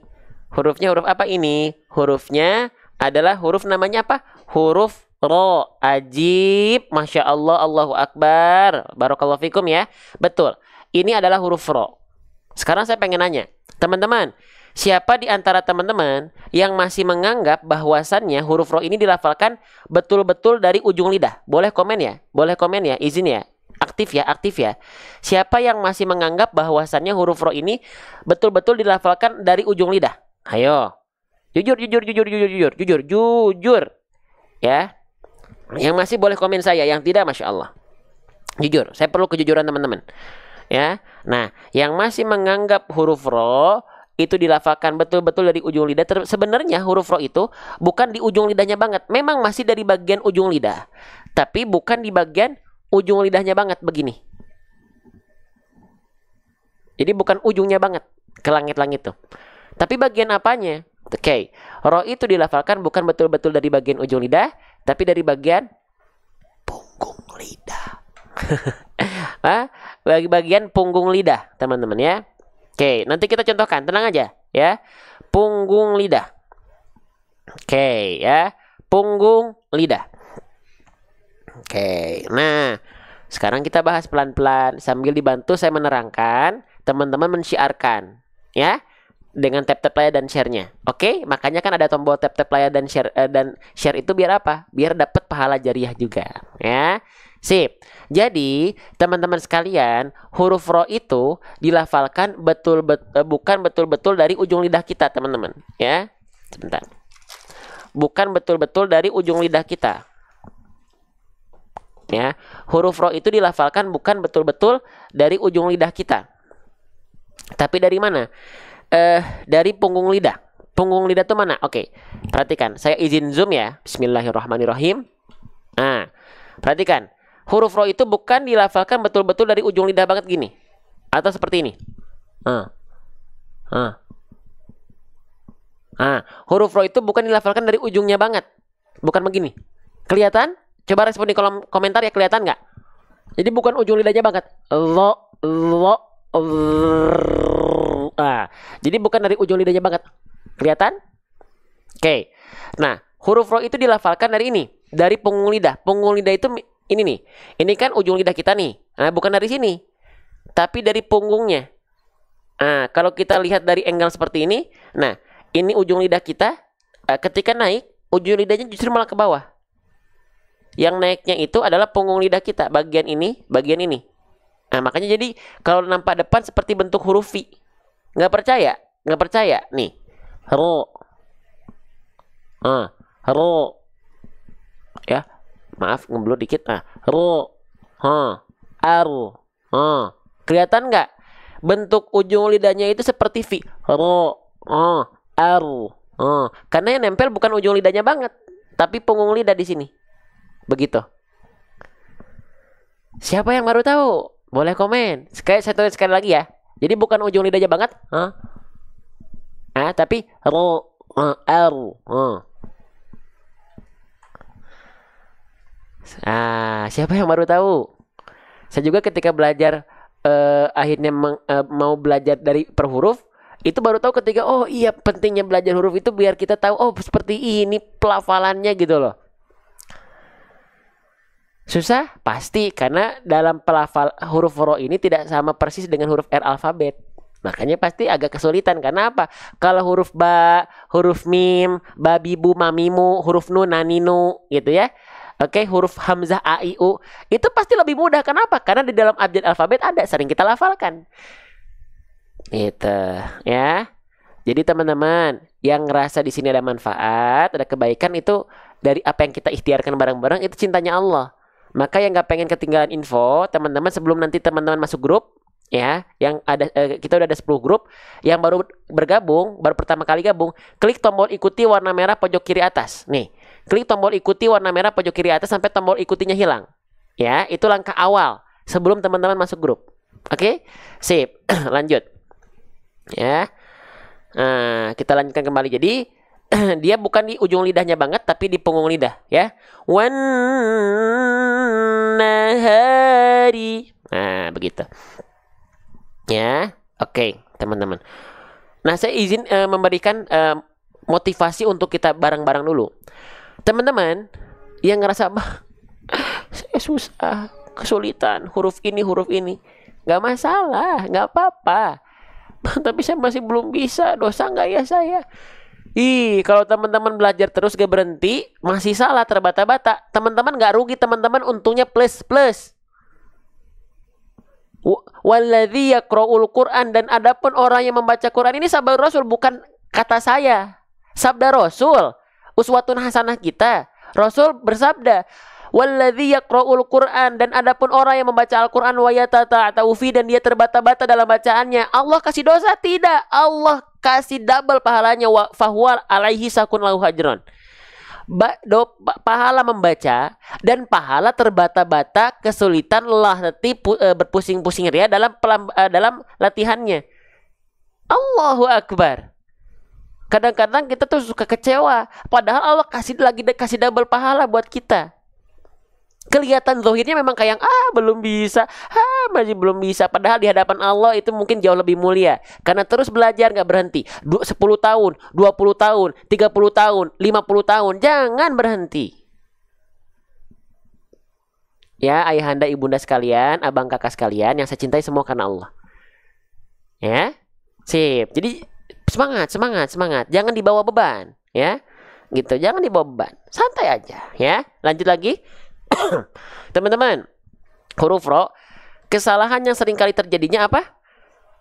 Hurufnya huruf apa ini? Hurufnya adalah huruf namanya apa? Huruf ro. Ajib. Masya Allah, Allahu Akbar. Barakallahu fikum ya. Betul. Ini adalah huruf ro. Sekarang saya pengen nanya. Teman-teman, siapa di antara teman-teman yang masih menganggap bahwasannya huruf ro ini dilafalkan betul-betul dari ujung lidah? Boleh komen ya? Boleh komen ya? Izin ya? Aktif ya? Aktif ya? Siapa yang masih menganggap bahwasannya huruf ro ini betul-betul dilafalkan dari ujung lidah? Ayo. Jujur. Ya. Yang masih boleh komen saya, yang tidak Masya Allah. Jujur, saya perlu kejujuran teman-teman. Ya. Nah, yang masih menganggap huruf ro itu dilafalkan betul-betul dari ujung lidah. Sebenarnya huruf ro itu bukan di ujung lidahnya banget. Memang masih dari bagian ujung lidah. Tapi bukan di bagian ujung lidahnya banget begini. Jadi bukan ujungnya banget ke langit-langit tuh. Tapi bagian apanya? Oke, ro itu dilafalkan bukan betul-betul dari bagian ujung lidah, tapi dari bagian punggung lidah. Bagian punggung lidah, teman-teman ya. Oke, nanti kita contohkan, tenang aja ya. Punggung lidah. Oke ya, punggung lidah. Oke, nah sekarang kita bahas pelan-pelan sambil dibantu saya menerangkan, teman-teman mensyiarkan ya. Dengan tap-tap layar dan share-nya. Oke, makanya kan ada tombol tap-tap layar dan share itu biar apa? Biar dapat pahala jariah juga, ya. Sip. Jadi, teman-teman sekalian, huruf ro itu dilafalkan bukan betul-betul dari ujung lidah kita, teman-teman, ya. Sebentar. Bukan betul-betul dari ujung lidah kita. Ya, huruf ro itu dilafalkan bukan betul-betul dari ujung lidah kita. Tapi dari mana? Dari punggung lidah. Punggung lidah itu mana? Oke, perhatikan. Saya izin zoom ya. Bismillahirrahmanirrahim. Nah, perhatikan. Huruf ro itu bukan dilafalkan betul-betul dari ujung lidah banget gini. Atau seperti ini. Huruf ro itu bukan dilafalkan dari ujungnya banget. Bukan begini. Kelihatan? Coba respon di kolom komentar ya, kelihatan nggak? Jadi bukan ujung lidahnya banget. Jadi bukan dari ujung lidahnya banget. Kelihatan? Oke. Nah, huruf ro itu dilafalkan dari ini, dari punggung lidah. Punggung lidah itu ini nih. Ini kan ujung lidah kita nih. Nah, bukan dari sini, tapi dari punggungnya. Nah, kalau kita lihat dari angle seperti ini, nah, ini ujung lidah kita. Ketika naik, ujung lidahnya justru malah ke bawah. Yang naiknya itu adalah punggung lidah kita, bagian ini, bagian ini. Nah, makanya jadi kalau nampak depan seperti bentuk huruf V. Nggak percaya? Nggak percaya? Nih. Ro. Ro. Ya. Maaf, ngeblur dikit. Ro. Aru. Kelihatan nggak? Bentuk ujung lidahnya itu seperti V. Ro. Aru. Karena yang nempel bukan ujung lidahnya banget, tapi punggung lidah di sini. Begitu. Siapa yang baru tahu? Boleh komen. Saya tulis sekali lagi ya. Jadi bukan ujung lidahnya banget, tapi ro, aru. Siapa yang baru tahu? Saya juga ketika belajar akhirnya mau belajar dari per huruf, itu baru tahu ketika oh iya pentingnya belajar huruf itu biar kita tahu oh seperti ini pelafalannya gitu loh. Susah? Pasti, karena dalam pelafal huruf ro ini tidak sama persis dengan huruf R alfabet. Makanya pasti agak kesulitan. Karena apa? Kalau huruf ba, huruf mim, babibu, mamimu, huruf nun, naninu, gitu ya. Oke, huruf hamzah a i u itu pasti lebih mudah. Kenapa? Karena di dalam abjad alfabet ada, sering kita lafalkan. Itu, ya. Jadi teman-teman yang ngerasa di sini ada manfaat, ada kebaikan itu dari apa yang kita ikhtiarkan bareng-bareng itu cintanya Allah. Maka yang nggak pengen ketinggalan info, teman-teman sebelum nanti teman-teman masuk grup, ya, yang ada kita udah ada 10 grup, yang baru bergabung, baru pertama kali gabung, klik tombol ikuti warna merah pojok kiri atas. Nih, klik tombol ikuti warna merah pojok kiri atas sampai tombol ikutinya hilang. Ya, itu langkah awal sebelum teman-teman masuk grup. Oke? Sip. Lanjut. Ya. Nah, kita lanjutkan kembali. Jadi dia bukan di ujung lidahnya banget, tapi di punggung lidah, ya. Wan nahari. Nah, begitu. Ya, oke, teman-teman. Nah, saya izin memberikan motivasi untuk kita bareng-bareng dulu. Teman-teman yang ngerasa saya susah, kesulitan, huruf ini, nggak masalah, nggak apa-apa. Tapi saya masih belum bisa, dosa nggak ya saya? Kalau teman-teman belajar terus gak berhenti, masih salah terbata-bata, teman-teman nggak rugi, teman-teman untungnya plus. Walladzi yaqra'ul Qur'an, dan adapun orang yang membaca Quran, ini sabda Rasul, bukan kata saya. Sabda Rasul, uswatun hasanah kita. Rasul bersabda, walladzi yaqra'ul Qur'an, dan adapun orang yang membaca Al-Qur'an wa yatata'u fi, dan dia terbata-bata dalam bacaannya, Allah kasih dosa? Tidak, Allah kasih double pahalanya, wa fahuwa alaihi sakun lahu hajron. Pahala membaca dan pahala terbata-bata, kesulitan, lelah, letih, berpusing-pusing ria dalam latihannya. Allahu Akbar. Kadang-kadang kita tuh suka kecewa, padahal Allah kasih double pahala buat kita. Kelihatan zahirnya memang kayak belum bisa, masih belum bisa. Padahal di hadapan Allah itu mungkin jauh lebih mulia. Karena terus belajar nggak berhenti. 10 tahun, 20 tahun, 30 tahun, 50 tahun. Jangan berhenti. Ya, ayahanda, ibunda sekalian, abang kakak sekalian yang saya cintai semua karena Allah. Ya, sip. Jadi semangat. Jangan dibawa beban, ya. Gitu, jangan dibawa beban. Santai aja, ya. Lanjut lagi. Teman-teman, huruf ro, kesalahan yang sering kali terjadinya apa?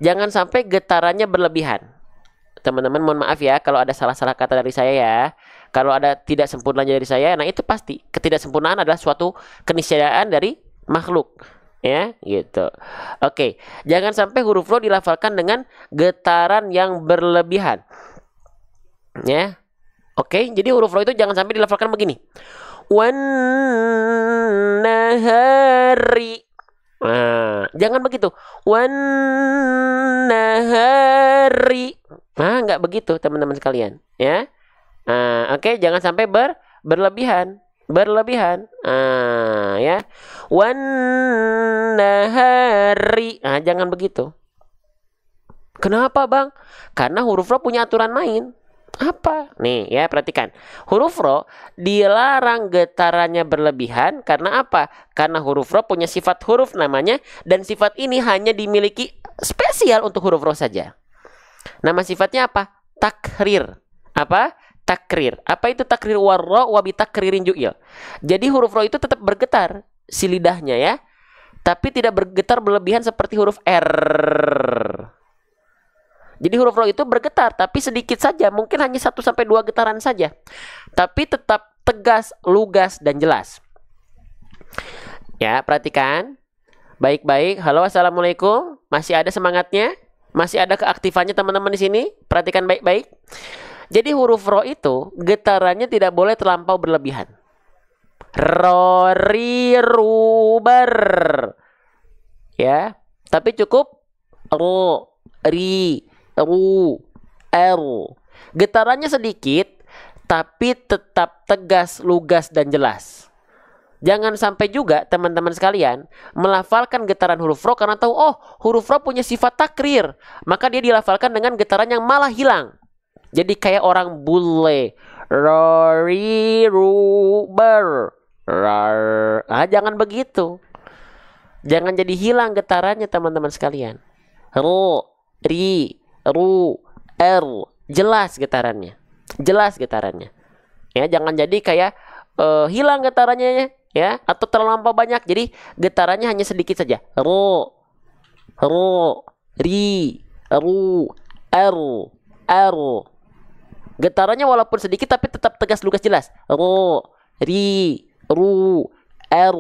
Jangan sampai getarannya berlebihan. Teman-teman mohon maaf ya kalau ada salah-salah kata dari saya ya. Kalau ada tidak sempurnanya dari saya, nah itu pasti ketidaksempurnaan adalah suatu keniscayaan dari makhluk. Ya, gitu. Oke, jangan sampai huruf ro dilafalkan dengan getaran yang berlebihan. Ya. Oke, jadi huruf ro itu jangan sampai dilafalkan begini. Wan nahari. Jangan begitu. Wan nahari. Nggak begitu teman-teman sekalian, ya. Oke, jangan sampai berlebihan. Ya. Wan nahari. Jangan begitu. Kenapa, Bang? Karena huruf ro punya aturan main. Apa? Nih ya, perhatikan. Huruf ro dilarang getarannya berlebihan. Karena apa? Karena huruf ro punya sifat huruf namanya, dan sifat ini hanya dimiliki spesial untuk huruf ro saja. Nama sifatnya apa? Takrir. Apa? Takrir. Apa itu takrir? Warro wabi takririn ju'il. Jadi huruf ro itu tetap bergetar si lidahnya, ya, tapi tidak bergetar berlebihan seperti huruf R. Jadi huruf ro itu bergetar, tapi sedikit saja, mungkin hanya 1-2 getaran saja. Tapi tetap tegas, lugas, dan jelas. Ya, perhatikan. Baik-baik. Halo, assalamualaikum. Masih ada semangatnya? Masih ada keaktifannya teman-teman di sini? Perhatikan baik-baik. Jadi huruf ro itu getarannya tidak boleh terlampau berlebihan. Ro, ri, ru, ber. Ya, tapi cukup ro, ri, ru, r. Getarannya sedikit, tapi tetap tegas, lugas, dan jelas. Jangan sampai juga teman-teman sekalian melafalkan getaran huruf ro karena tahu, huruf ro punya sifat takrir, maka dia dilafalkan dengan getaran yang malah hilang. Jadi kayak orang bule. Ro, ri, ru, ber. rar. Ah, jangan begitu. Jangan jadi hilang getarannya teman-teman sekalian. Ru, ri, ru, er. Jelas getarannya. Jelas getarannya. Ya, jangan jadi kayak hilang getarannya ya, atau terlampau banyak. Jadi getarannya hanya sedikit saja. Ru, ru, ri, ru, er, er. Getarannya walaupun sedikit tapi tetap tegas lugas jelas. Ru, ri, ru, er,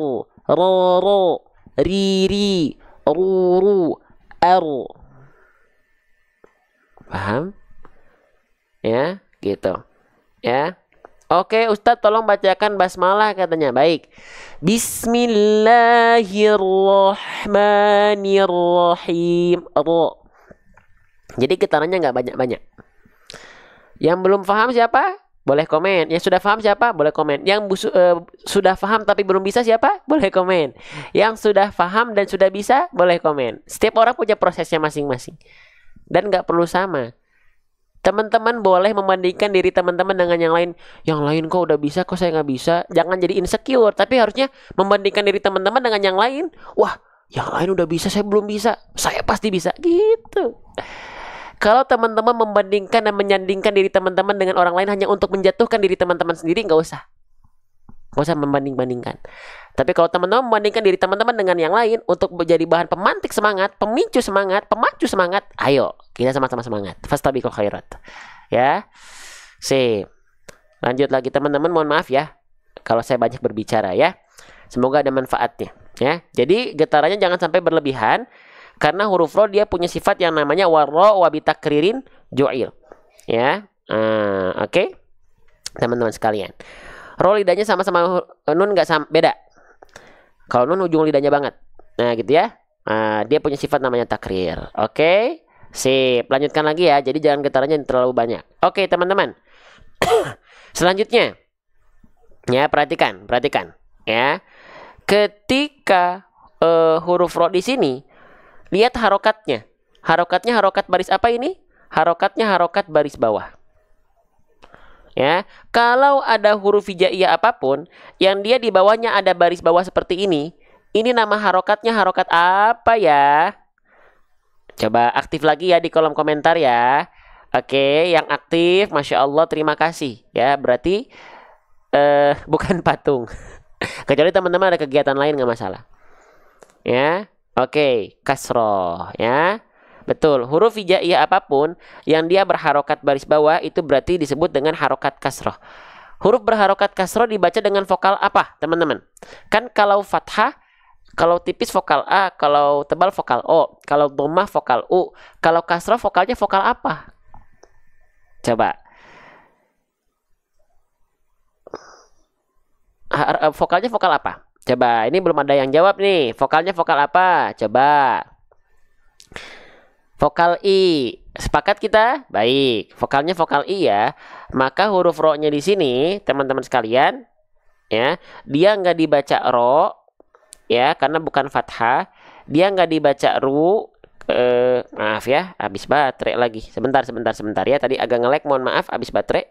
ro, ro, ri, ri, ru, ru, er. Paham? Ya, gitu. Ya. Oke, Ustadz tolong bacakan basmalah katanya. Baik. Bismillahirrahmanirrahim. Ro. Jadi getarannya nggak banyak-banyak. Yang belum paham siapa? Boleh komen. Yang sudah paham siapa? Boleh komen. Yang sudah paham tapi belum bisa siapa? Boleh komen. Yang sudah paham dan sudah bisa, boleh komen. Setiap orang punya prosesnya masing-masing. Dan nggak perlu sama. Teman-teman boleh membandingkan diri teman-teman dengan yang lain. Yang lain kok udah bisa, kok saya nggak bisa. Jangan jadi insecure. Tapi harusnya membandingkan diri teman-teman dengan yang lain. Wah, yang lain udah bisa, saya belum bisa. Saya pasti bisa. Gitu. Kalau teman-teman membandingkan dan menyandingkan diri teman-teman dengan orang lain hanya untuk menjatuhkan diri teman-teman sendiri, nggak usah. Nggak usah membanding-bandingkan. Tapi kalau teman-teman membandingkan diri teman-teman dengan yang lain untuk menjadi bahan pemantik semangat, pemicu semangat, pemacu semangat, ayo kita sama-sama semangat. Fastabiqul khairat. Ya. Sip. Lanjut lagi teman-teman, mohon maaf ya kalau saya banyak berbicara ya. Semoga ada manfaatnya ya. Jadi getarannya jangan sampai berlebihan karena huruf ro dia punya sifat yang namanya warro wa bitakririn ju'il. Ya. Oke. Teman-teman sekalian. Ro lidahnya sama-sama nun nggak sama, beda. Kalau nun ujung lidahnya banget. Nah, gitu ya. Dia punya sifat namanya takrir. Oke. Sip. Lanjutkan lagi ya. Jadi jangan getarannya terlalu banyak. Oke, teman-teman. Selanjutnya. Ya, perhatikan. Ya. Ketika huruf ro di sini, lihat harokatnya. Harokatnya harokat baris apa ini? Harokatnya harokat baris bawah. Ya, kalau ada huruf hijaiyah apapun yang dia di bawahnya ada baris bawah seperti ini nama harokatnya harokat apa ya? Coba aktif lagi ya di kolom komentar ya. Oke, yang aktif, masya Allah, terima kasih ya. Berarti bukan patung. Kecuali teman-teman ada kegiatan lain nggak masalah. Ya, oke, kasroh ya. Betul, huruf hijaiyah apapun yang dia berharokat baris bawah itu berarti disebut dengan harokat kasroh. Huruf berharokat kasroh dibaca dengan vokal apa, teman-teman? Kan kalau fathah, kalau tipis vokal A, kalau tebal vokal O, kalau dhammah vokal U, kalau kasroh vokalnya vokal apa? Coba. Vokalnya vokal apa? Coba, ini belum ada yang jawab nih. Vokalnya vokal apa? Coba. Vokal I. Sepakat kita? Baik. Vokalnya vokal I ya. Maka huruf ro-nya di sini, teman-teman sekalian, ya, dia nggak dibaca ro, ya, karena bukan fathah. Dia nggak dibaca ru. Maaf ya, habis baterai lagi. Sebentar ya. Tadi agak nge-lag, mohon maaf, habis baterai.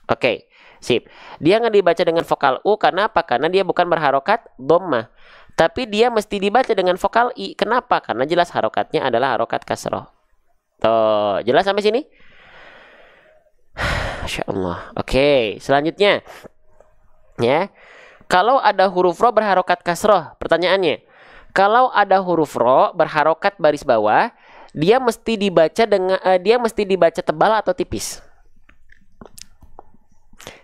Oke, sip. Dia nggak dibaca dengan vokal U karena apa? Karena dia bukan berharokat dhammah. Tapi dia mesti dibaca dengan vokal I. Kenapa? Karena jelas harokatnya adalah harokat kasroh. Tuh, jelas sampai sini? Masya Allah. Oke, selanjutnya. Ya. Kalau ada huruf ro berharokat kasroh, pertanyaannya. Kalau ada huruf ro berharokat baris bawah, dia mesti dibaca tebal atau tipis?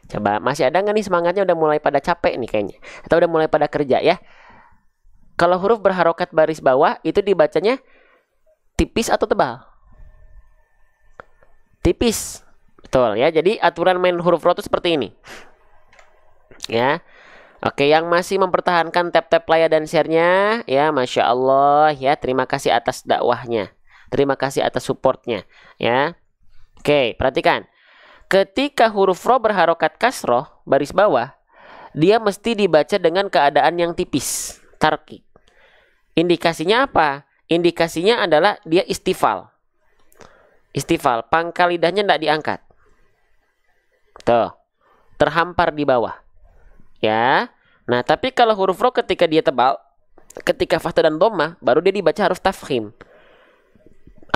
Coba, masih ada nggak nih semangatnya? Udah mulai pada capek nih kayaknya. Atau udah mulai pada kerja ya? Kalau huruf berharokat baris bawah itu dibacanya tipis atau tebal? Tipis. Betul ya. Jadi aturan main huruf ro itu seperti ini. Ya. Oke, yang masih mempertahankan tap-tap layar dan share-nya, ya, Masya Allah ya. Terima kasih atas dakwahnya. Terima kasih atas supportnya ya. Oke, perhatikan. Ketika huruf ro berharokat kasroh baris bawah, dia mesti dibaca dengan keadaan yang tipis, tarqiq. Indikasinya apa? Indikasinya adalah dia istifal. Istifal, pangkal lidahnya tidak diangkat. Tuh, terhampar di bawah. Ya, Nah, tapi kalau huruf ro ketika dia tebal, ketika fathah dan dhammah, baru dia dibaca harus tafkhim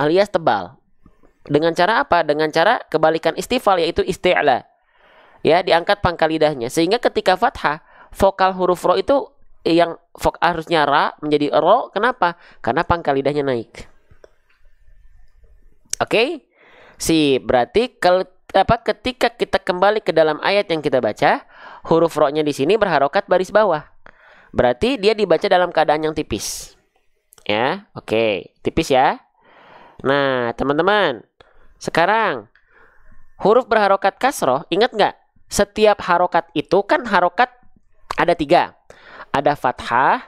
alias tebal. Dengan cara apa? Dengan cara kebalikan istifal, yaitu isti'la. Ya, diangkat pangkal lidahnya. Sehingga ketika fathah, vokal huruf ro itu yang harusnya ra menjadi ro. Kenapa? Karena pangkal lidahnya naik. Oke? Berarti ketika kita kembali ke dalam ayat yang kita baca, huruf ro-nya di sini berharokat baris bawah. Berarti dia dibaca dalam keadaan yang tipis. Ya, oke. Tipis ya. Nah, teman-teman, sekarang huruf berharokat kasroh, ingat nggak? Setiap harokat itu kan harokat ada 3. Ada fathah,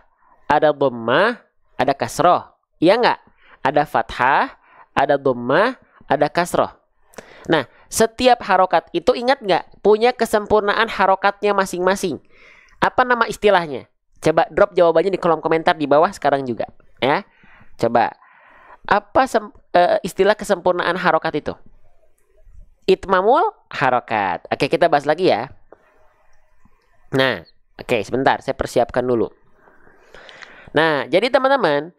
ada dhammah, ada kasroh. Iya nggak? Ada fathah, ada dhammah, ada kasroh. Nah, setiap harokat itu ingat nggak? Punya kesempurnaan harokatnya masing-masing. Apa nama istilahnya? Coba drop jawabannya di kolom komentar di bawah sekarang juga. Ya, coba. Apa istilah kesempurnaan harokat itu? Itmamul harokat. Oke, kita bahas lagi ya. Nah, oke, sebentar, saya persiapkan dulu. Nah, jadi teman-teman,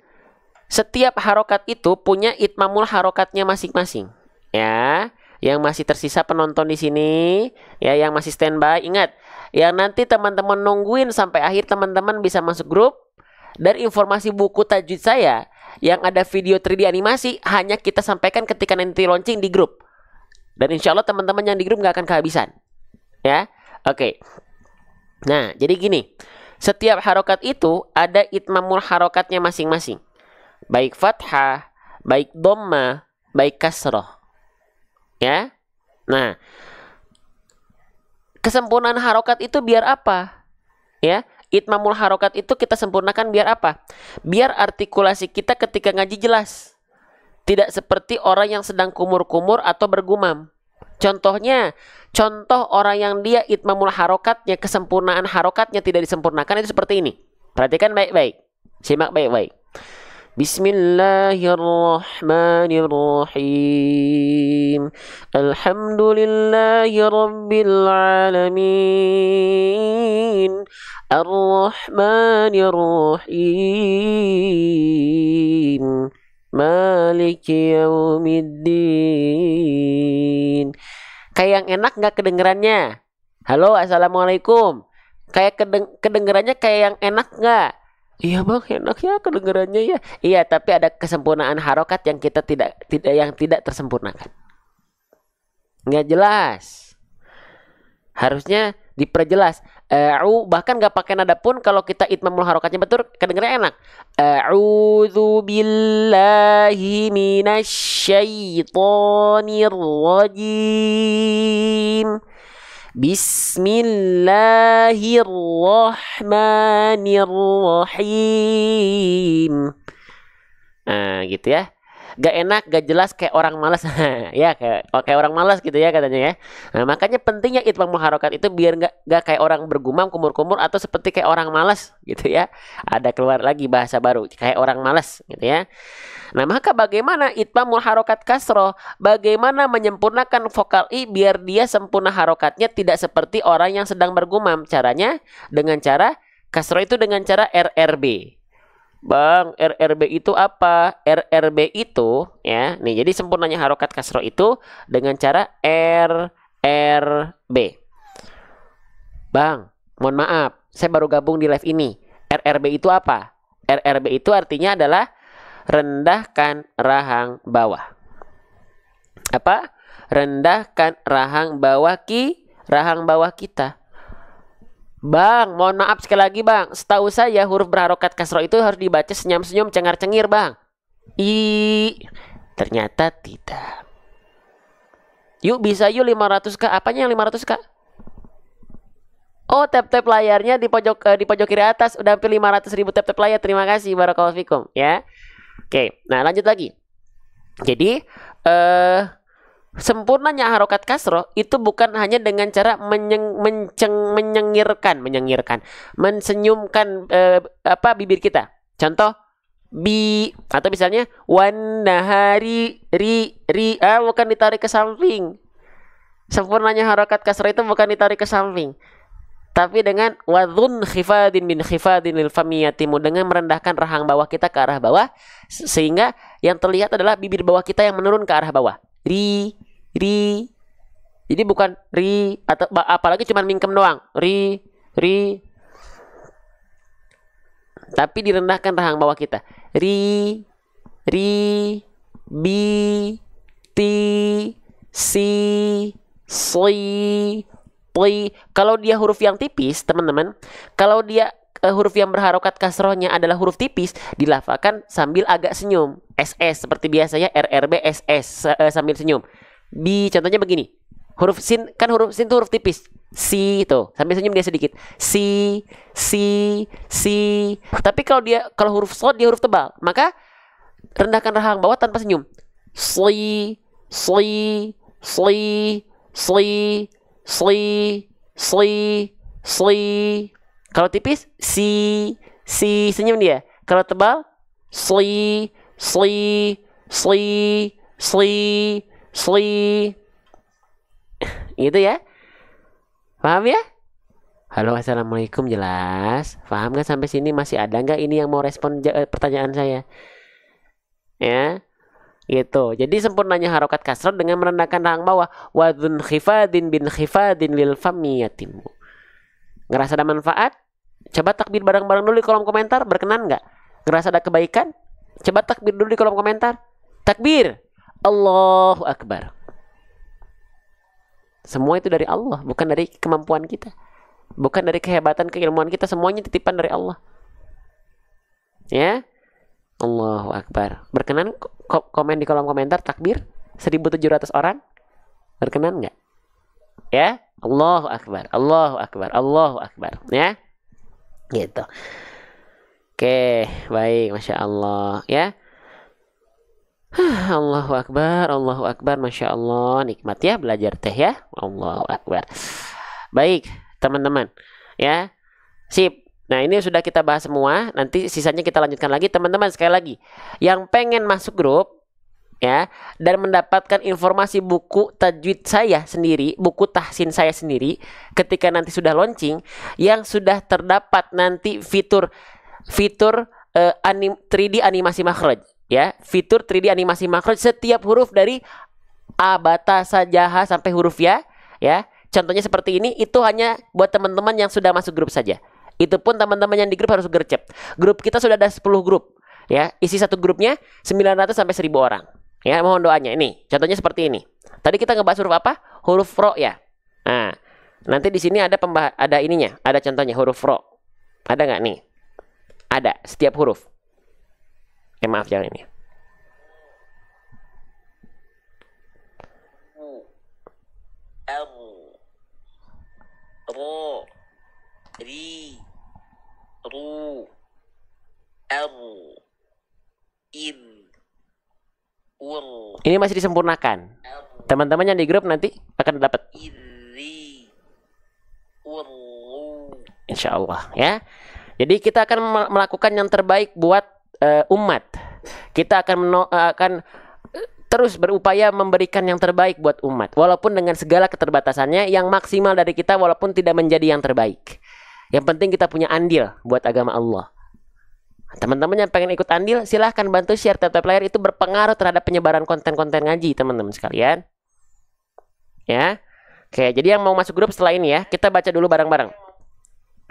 setiap harokat itu punya itmamul harokatnya masing-masing. Ya, yang masih tersisa penonton di sini, ya, yang masih standby, ingat, yang nanti teman-teman nungguin sampai akhir, teman-teman bisa masuk grup. Dan informasi buku tajwid saya yang ada video 3D animasi hanya kita sampaikan ketika nanti launching di grup. Dan insya Allah teman-teman yang di grup nggak akan kehabisan. Ya, oke. Nah, jadi gini. Setiap harokat itu ada itmamul harokatnya masing-masing. Baik fathah, baik dhammah, baik kasroh. Ya. Nah, kesempurnaan harokat itu biar apa? Ya. Itmamul harokat itu kita sempurnakan biar apa? Biar artikulasi kita ketika ngaji jelas. Tidak seperti orang yang sedang kumur-kumur atau bergumam. Contohnya, contoh orang yang dia itmamul harokatnya, kesempurnaan harokatnya tidak disempurnakan itu seperti ini. Perhatikan baik-baik. Simak baik-baik. Bismillahirrahmanirrahim. Alhamdulillahi rabbil alamin. Ar-Rahmanir-Rahim. Maliki yaumiddin. Kayak yang enak nggak kedengerannya? Halo, assalamualaikum. Kayak kedengerannya kayak yang enak nggak? Iya bang, enak ya kedengerannya ya. Iya, tapi ada kesempurnaan harokat yang kita tidak tersempurnakan. Nggak jelas. Harusnya diperjelas. Bahkan nggak pakai nada pun kalau kita itmamul harokatnya betul, kedengerannya enak. A'udzu billahi minasyaitonir rajim. Bismillahirrahmanirrahim. Nah, gitu ya. Gak enak, gak jelas, kayak orang malas. Ya, kayak orang malas gitu ya katanya ya. Nah, makanya pentingnya itmamul harokat itu biar gak kayak orang bergumam, kumur-kumur, atau seperti kayak orang malas gitu ya. Ada keluar lagi bahasa baru, kayak orang malas gitu ya. Nah, maka bagaimana itmamul harokat kasroh? Bagaimana menyempurnakan vokal i biar dia sempurna harokatnya tidak seperti orang yang sedang bergumam? Caranya dengan cara kasroh itu dengan cara RRB. Bang, RRB itu apa? RRB itu ya, nih jadi sempurnanya harokat kasroh itu dengan cara RRB. Bang, mohon maaf, saya baru gabung di live ini. RRB itu apa? RRB itu artinya adalah rendahkan rahang bawah. Apa? Rendahkan rahang bawah kita. Bang, mohon maaf sekali lagi bang. Setahu saya huruf berharokat kasroh itu harus dibaca senyum-senyum, cengar-cengir bang. Ternyata tidak. Yuk bisa yuk 500k. Apanya yang 500k? Oh, tap-tap layarnya di pojok kiri atas. Udah hampir 500.000 tap-tap layar. Terima kasih, barakallahu fikum ya. Oke, nah lanjut lagi. Jadi sempurnanya harokat kasroh itu bukan hanya dengan cara mensenyumkan bibir kita. Contoh bi, atau misalnya wan nahari ri bukan ditarik ke samping. Sempurnanya harokat kasroh itu bukan ditarik ke samping, Tapi dengan wadhun khifadin bin khifadin lil fami yatimu, dengan merendahkan rahang bawah kita ke arah bawah sehingga yang terlihat adalah bibir bawah kita yang menurun ke arah bawah. Ri, ri. Jadi bukan ri atau apalagi cuma mingkem doang. Ri, ri. Tapi direndahkan rahang bawah kita. Ri, ri, bi, ti, si, sli, pli. Kalau dia huruf yang tipis, teman-teman, kalau dia huruf yang berharokat kasrohnya adalah huruf tipis, dilafalkan sambil agak senyum. SS seperti biasanya RRB SS sambil senyum. Bi contohnya begini. Huruf sin kan huruf sin itu huruf tipis. Si itu sambil senyum dia sedikit. Si. Tapi kalau huruf shad dia huruf tebal, maka rendahkan rahang bawah tanpa senyum. Sli. Kalau tipis si senyum dia. Kalau tebal sli. Gitu ya. Paham ya? Halo, assalamualaikum, jelas. Paham nggak sampai sini? Masih ada nggak ini yang mau respon pertanyaan saya? Ya. Gitu. Jadi sempurnanya harokat kasrah dengan merendahkan rahang bawah. Wadhun khifadin bin khifadin lil fami yatimu. Ngerasa ada manfaat? Coba takbir bareng-bareng dulu di kolom komentar. Berkenan nggak? Ngerasa ada kebaikan? Coba takbir dulu di kolom komentar. Takbir. Allahu Akbar. Semua itu dari Allah, bukan dari kemampuan kita. Bukan dari kehebatan keilmuan kita, semuanya titipan dari Allah. Ya. Allahu Akbar. Berkenan komen di kolom komentar takbir 1.700 orang? Berkenan nggak? Ya. Allahu Akbar. Allahu Akbar. Allahu Akbar. Ya. Gitu. Oke, baik, Masya Allah. Ya. Allahu Akbar, Masya Allah, nikmat ya belajar teh ya, Allahu Akbar. Baik, teman-teman, ya, sip. Nah, ini sudah kita bahas semua, nanti sisanya kita lanjutkan lagi, teman-teman. Sekali lagi, yang pengen masuk grup, ya, dan mendapatkan informasi buku tajwid saya sendiri, buku tahsin saya sendiri, ketika nanti sudah launching, yang sudah terdapat nanti fitur 3D animasi makhraj. Ya, fitur 3D animasi makhraj setiap huruf dari A, bata, sajah sampai huruf ya. Ya, contohnya seperti ini, itu hanya buat teman-teman yang sudah masuk grup saja. Itu pun teman-teman yang di grup harus gercep. Grup kita sudah ada 10 grup. Ya, isi satu grupnya 900 sampai 1000 orang. Ya, mohon doanya. Ini, contohnya seperti ini. Tadi kita ngebahas huruf apa? Huruf ro ya. Nah, nanti di sini ada ada ininya, ada contohnya huruf ro. Ada nggak nih? Ada setiap huruf. Maaf jangan ini. Ro, ri, ru, in, ul. Ini masih disempurnakan. Teman-teman yang di grup nanti akan dapat. Insya Allah ya. Jadi kita akan melakukan yang terbaik buat umat. Kita akan terus berupaya memberikan yang terbaik buat umat, walaupun dengan segala keterbatasannya, yang maksimal dari kita walaupun tidak menjadi yang terbaik. Yang penting kita punya andil buat agama Allah. Teman-teman yang pengen ikut andil, silahkan bantu share tap player, itu berpengaruh terhadap penyebaran konten-konten ngaji, teman-teman sekalian. Ya. Oke, jadi yang mau masuk grup setelah ini ya, kita baca dulu bareng-bareng.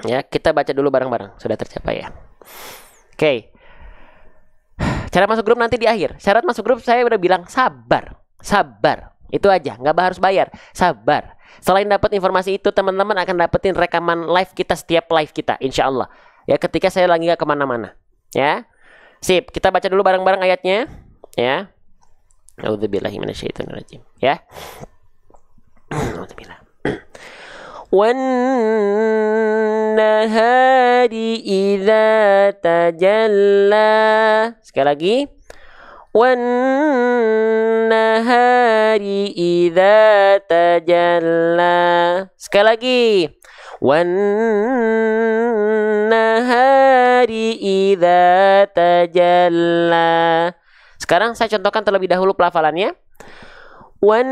Ya, kita baca dulu bareng-bareng. Sudah tercapai ya. Oke. Cara masuk grup nanti di akhir. Syarat masuk grup saya udah bilang sabar. Sabar. Itu aja, nggak harus bayar. Sabar. Selain dapat informasi itu, teman-teman akan dapetin rekaman live kita setiap live kita, insya Allah. Ya, ketika saya lagi nggak kemana-mana. Ya, sip. Kita baca dulu bareng-bareng ayatnya. Ya. A'udzubillahi minasyaitonirrajim. Ya. A'udzubillah. Wan-nahari idza tajalla. Sekali lagi. Wan-nahari idza tajalla. Sekali lagi. Wan-nahari idza tajalla. Sekarang saya contohkan terlebih dahulu pelafalannya. Wan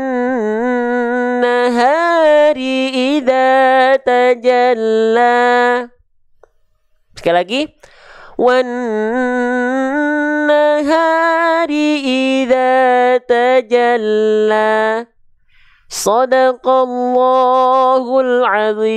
nahari idza tajalla. Sekali lagi. Wan nahari idza tajalla. Sadaqallahul azim.